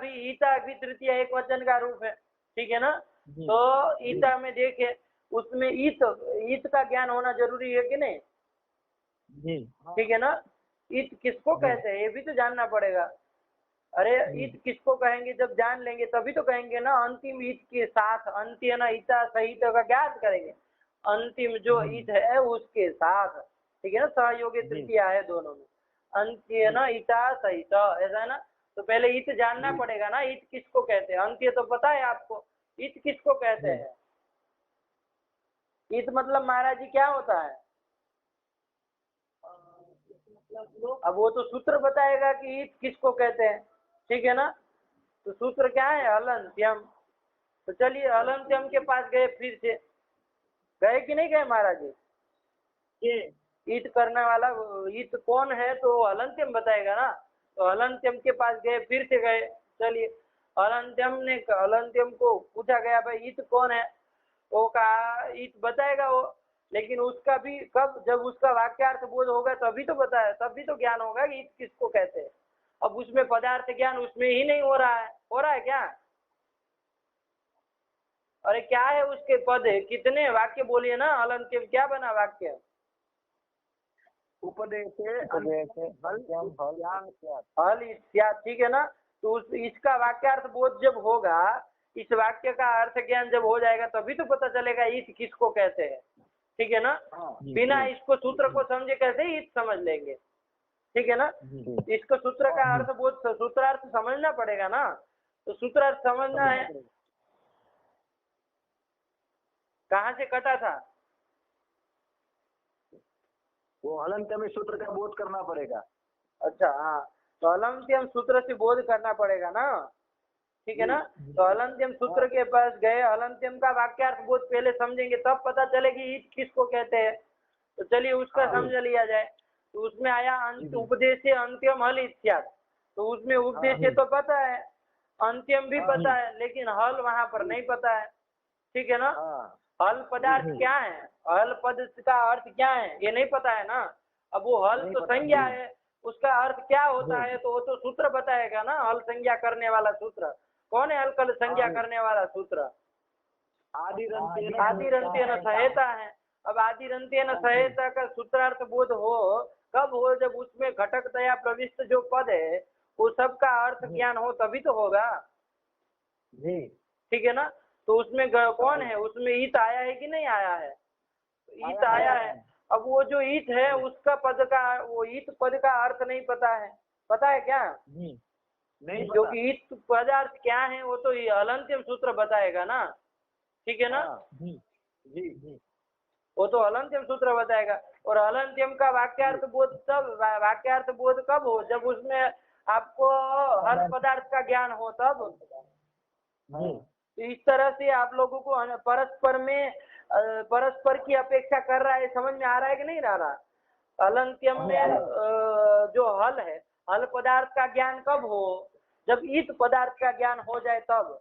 भी तृतीय एक वचन का रूप है। ठीक है ना। तो ईता में देखे उसमें ईत का ज्ञान होना जरूरी है कि नहीं। ठीक है ना। ईत किसको कहते हैं ये भी तो जानना पड़ेगा। अरे ईत किसको कहेंगे, जब जान लेंगे तभी तो कहेंगे ना। अंतिम ईत के साथ अंत्य न ईता सहित का ज्ञात करेंगे। अंतिम जो ईत है उसके साथ। ठीक है ना। सहयोगी तृतीया है दोनों में। अंत्य न ईता सहित, ऐसा है ना। तो पहले ईत जानना पड़ेगा ना, ईत किसको कहते हैं। अंत्य तो पता है आपको, ईत किसको कहते हैं। ईत मतलब महाराज जी क्या होता है। अब वो तो सूत्र बताएगा कि ईत किसको कहते हैं। ठीक है ना। तो सूत्र क्या है, हलंत्यम। तो चलिए हलंत्यम के पास गए, फिर से गए कि नहीं गए महाराज जी। ये ईत करने वाला ईत कौन है तो हलंत्यम बताएगा ना। तो हलंत्यम के पास गए, फिर से गए। चलिए हलंत्यम को पूछा गया भाई ईत कौन है। वो कहा ईत बताएगा वो, लेकिन उसका भी कब, जब उसका वाक्यार्थ बोध होगा तभी तो बताया, तभी तो ज्ञान होगा कि ईत किसको कहते हैं। अब उसमें पदार्थ ज्ञान उसमें ही नहीं हो रहा है क्या। अरे क्या है उसके पद है कितने, वाक्य बोलिए ना। हलंत्यम क्या बना वाक्य। हल इत्यादि। ठीक है ना। तो इसका वाक्यार्थ बोध जब होगा, इस वाक्य का अर्थ ज्ञान जब हो जाएगा तभी तो पता चलेगा ईत किसको कहते हैं। ठीक है ना। बिना इसको सूत्र को समझे कैसे ईत समझ लेंगे। ठीक है ना। इसको सूत्र का अर्थ बोध, सूत्रार्थ समझना पड़ेगा ना। तो सूत्रार्थ समझना है। कहाँ से कटा था। वो हलंत्यम सूत्र का बोध करना पड़ेगा। अच्छा हाँ, तो हलंत्यम सूत्र से बोध करना पड़ेगा ना। ठीक है ना। तो हलंत्यम सूत्र के पास गए, हलंत्यम का वाक्यार्थ बोध पहले समझेंगे तब पता चलेगी ईत किसको कहते हैं। तो चलिए उसका समझ लिया जाए। तो उसमें आया उपदेश अंत्यम हल इत्यादि। तो उसमें उपदेश तो पता है, अंत्यम भी पता है, लेकिन हल वहां पर नहीं पता है। ठीक है ना। हल पदार्थ क्या है, हल पद का अर्थ क्या है ये नहीं पता है ना। अब वो हल तो संज्ञा है, उसका अर्थ क्या होता है तो वो तो सूत्र बताएगा ना। हल संज्ञा करने वाला सूत्र कौन है, हल संज्ञा करने वाला सूत्र आदिरंत्येन सहायता है। अब आदिरंत्येन सहायता का सूत्रार्थ बोध हो कब हो, जब उसमें घटकतया प्रविष्ट जो पद है वो सबका अर्थ ज्ञान हो तभी तो होगा। ठीक है ना। तो उसमें कौन है, उसमें ईत आया है कि नहीं आया है। ईत आया है। अब वो जो ईत है उसका पद का, वो ईत पद का अर्थ नहीं पता है। पता है क्या नहीं, क्योंकि ईत पदार्थ क्या है वो तो हलंत्यम सूत्र बताएगा ना। ठीक है ना। वो तो हलंत्यम सूत्र बताएगा। और हलंत्यम का वाक्यार्थ बोध तब, वाक्यार्थ बोध कब हो, जब उसमें आपको हर पदार्थ का ज्ञान हो तब। तो इस तरह से आप लोगों को परस्पर की अपेक्षा कर रहा है, समझ में आ रहा है कि नहीं आ रहा। हलंत्यम में जो हल है, हल पदार्थ का ज्ञान कब हो, जब ईत पदार्थ का ज्ञान हो जाए तब।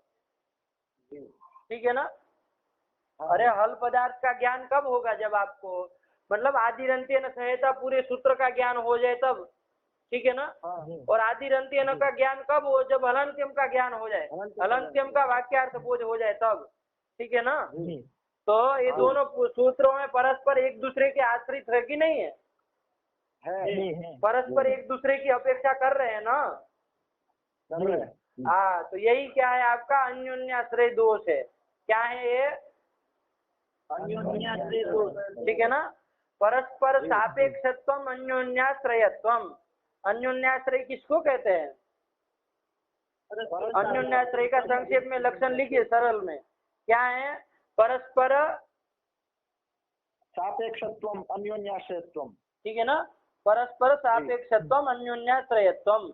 ठीक है ना। अरे हल पदार्थ का ज्ञान कब होगा, जब आपको मतलब आदिरंत्येन सहायता पूरे सूत्र का ज्ञान हो जाए तब। ठीक है ना। और आदिरंत्येन का ज्ञान कब हो, जब हलंत्यम का ज्ञान हो जाए, हलंत्यम का वाक्यार्थ बोध हो जाए तब। ठीक है ना। तो ये दोनों सूत्रों में परस्पर एक दूसरे के आश्रित है कि नहीं है। है परस्पर एक दूसरे की अपेक्षा कर रहे हैं ना। कर रहे हैं। हाँ, तो यही क्या है आपका अन्योन्याश्रय दोष है। क्या है ये? अन्योन्याश्रय दोष। ठीक है ना। परस्पर सापेक्षत्वम अन्योन्याश्रयत्वम। अन्योन्याश्रय किसको कहते हैं? अन्योन्याश्रय का संक्षेप में लक्षण लिखिए सरल में। क्या है? परस्पर सापेक्षत्वम अन्योन्याश्रयत्वम। ठीक है ना। परस्पर सापेक्षत्वम अन्योन्याश्रयत्वम।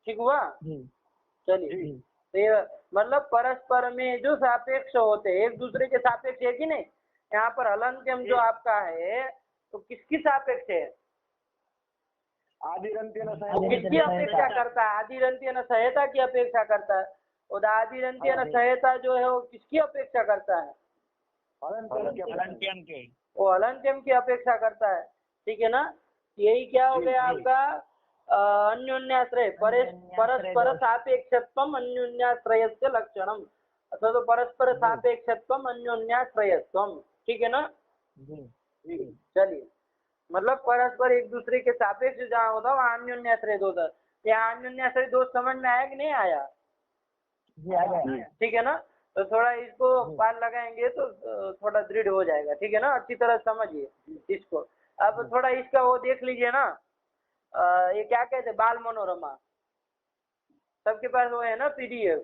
ठीक हुआ। चलिए, तो ये मतलब परस्पर में जो सापेक्ष होते हैं, एक दूसरे के सापेक्ष है कि नहीं। यहाँ पर हलंत्यम जो आपका है तो किसकी सापेक्ष है? आदिरंत्यन किसकी अपेक्षा करता है? आदिरंत्यन सहायता की अपेक्षा करता है। और आदिरंत्यन सहायता जो है वो किसकी अपेक्षा करता है? हलंत्यम के। वो हलंत्यम की अपेक्षा करता है। ठीक है ना। यही क्या हो गया आपका अन्योन्याश्रय। परस्पर सापेक्षत्वम अन्योन्याश्रयस्य लक्षणम, अथवा तो परस्पर सापेक्षत्वम अन्योन्याश्रयत्वम। ठीक है ना। चलिए, मतलब परस्पर एक दूसरे के सापेक्ष जहाँ होता है वहाँ अन्योन्याश्रय दोष है। यहाँ अन्योन्याश्रय दोष समझ में आया कि नहीं आया? ठीक है ना। तो थोड़ा इसको पार लगाएंगे तो थोड़ा दृढ़ हो जाएगा। ठीक है ना। अच्छी तरह समझिए इसको। अब थोड़ा इसका वो देख लीजिए ना, ये क्या कहते हैं, बाल मनोरमा। सबके पास वो है ना पीडीएफ,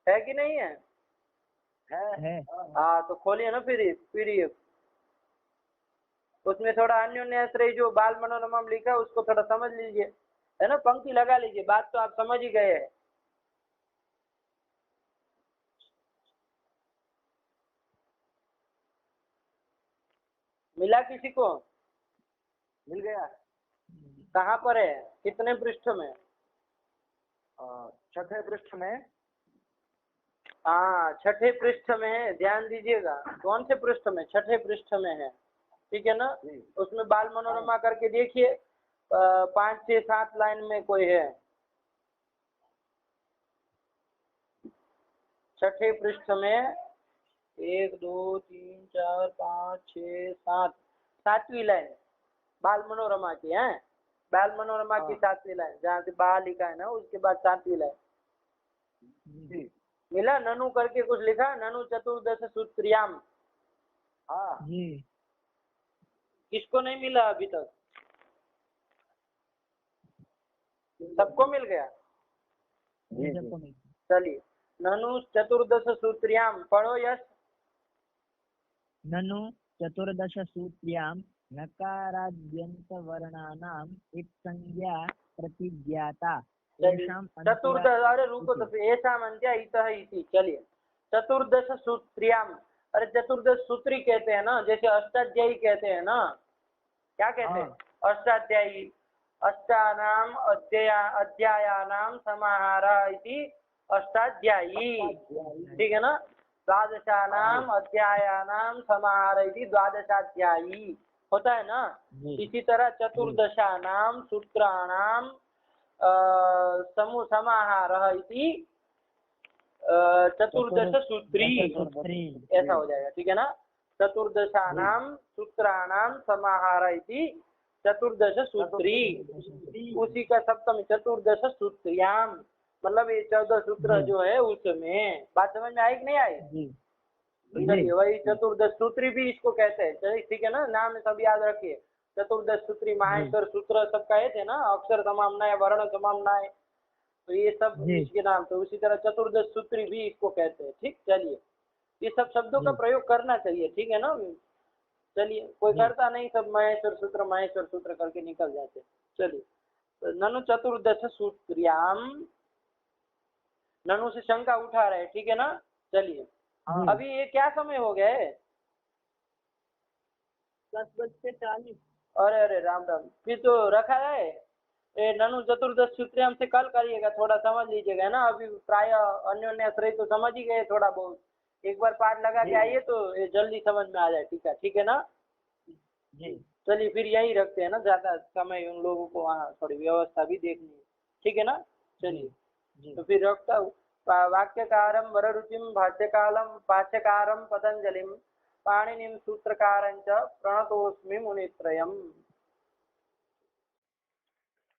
है कि नहीं है? हाँ, तो खोलिए ना फिर पीडीएफ। उसमें थोड़ा अन्योन्याश्रय जो बाल मनोरमा में लिखा है उसको थोड़ा समझ लीजिए, है ना। पंक्ति लगा लीजिए, बात तो आप समझ ही गए हैं। मिला किसी को? मिल गया। कहाँ पर है? कितने पृष्ठ में? छठे पृष्ठ में। हाँ, छठे पृष्ठ में है, ध्यान दीजिएगा। कौन से पृष्ठ में? छठे पृष्ठ में है। ठीक है ना। उसमें बाल मनोरमा करके देखिए, 5, 6, 7 लाइन में कोई है। छठे पृष्ठ में 1, 2, 3, 4, 5, 6, 7, 7वीं लाइन बाल मनोरमा की है। बाल मनोरमा की 7वीं लाइन, जहाँ से बाल लिखा है ना उसके बाद 7वीं लाइन। मिला? ननु करके कुछ लिखा, ननु चतुर्दश सूत्रियाम। हाँ किसको नहीं मिला अभी तक? सबको मिल गया। चलिए, ननु चतुर्दश सूत्रियाम पढ़ो यश। ननु चतुर्दश सूत्र्यां नकाराद्यन्त वर्णानाम् इत्संज्ञा प्रतिज्ञाता। चतुर्दश, अरे रुको तो फिर ऐसा मंत्या इतः इति। चलिए, चतुर्दश सूत्रियाम, अरे चतुर्दश सूत्री कहते हैं ना, जैसे अष्टाध्यायी कहते हैं ना। क्या कहते हैं? अष्टाध्यायी। अष्टानाम अध्यायानाम समाहारा इति अष्टाध्यायी। ठीक है ना। द्वादशानाम अध्यायानाम समाहारा इति द्वादशाध्यायी होता है ना। इसी तरह चतुर्दशानाम सूत्राणाम समूह समाहारः इति चतुर्दश सूत्री, ऐसा हो जाएगा। ठीक है ना। चतुर्दशानाम सूत्राणाम समाहारः इति चतुर्दश सूत्री, उसी का सप्तमी चतुर्दश सूत्रियाम, मतलब ये 14 सूत्र जो है उसमें। बात समझ में आई कि नहीं आई? चलिए, वही चतुर्दश सूत्री भी इसको कहते हैं। चलिए, ठीक है ना। नाम सब याद रखिए। चतुर्दश सूत्री, माहेश्वर सूत्र सब कहे थे ना, अक्षर समामनाय, वर्ण समामनाय, तो ये सब इसके नाम। तो उसी तरह चतुर्दश सूत्री भी इसको कहते हैं। ठीक। चलिए, ये सब शब्दों का प्रयोग करना चाहिए। ठीक है ना। चलिए, कोई करता नहीं, सब माहेश्वर सूत्र करके निकल जाते। चलिए, तो ननु चतुर्दश सूत्रियाम, ननु से शंका उठा रहे। ठीक है ना। चलिए, अभी ये क्या समय हो गया है? 10:40। अरे अरे राम राम, फिर तो रखा है। ये ननु चतुर्दश सूत्रियाम से कल करिएगा, थोड़ा समझ लीजिएगा ना। अभी प्राय अन्योन्याश्रय तो समझ ही गए थोड़ा बहुत। एक बार पाठ लगा के आइए तो ये जल्दी समझ में आ जाए। ठीक है ना। चलिए, फिर यही रखते हैं ना, ज्यादा समय उन लोगों को वहाँ थोड़ी व्यवस्था भी देखनी है। ठीक है ना। चलिए, तो फिर रखता हूँ। वाक्यकारम वररुचिम भाष्यकारम पतंजलिम पाणिनिं सूत्रकारं च प्रणतोऽस्मि मुनित्रयम्।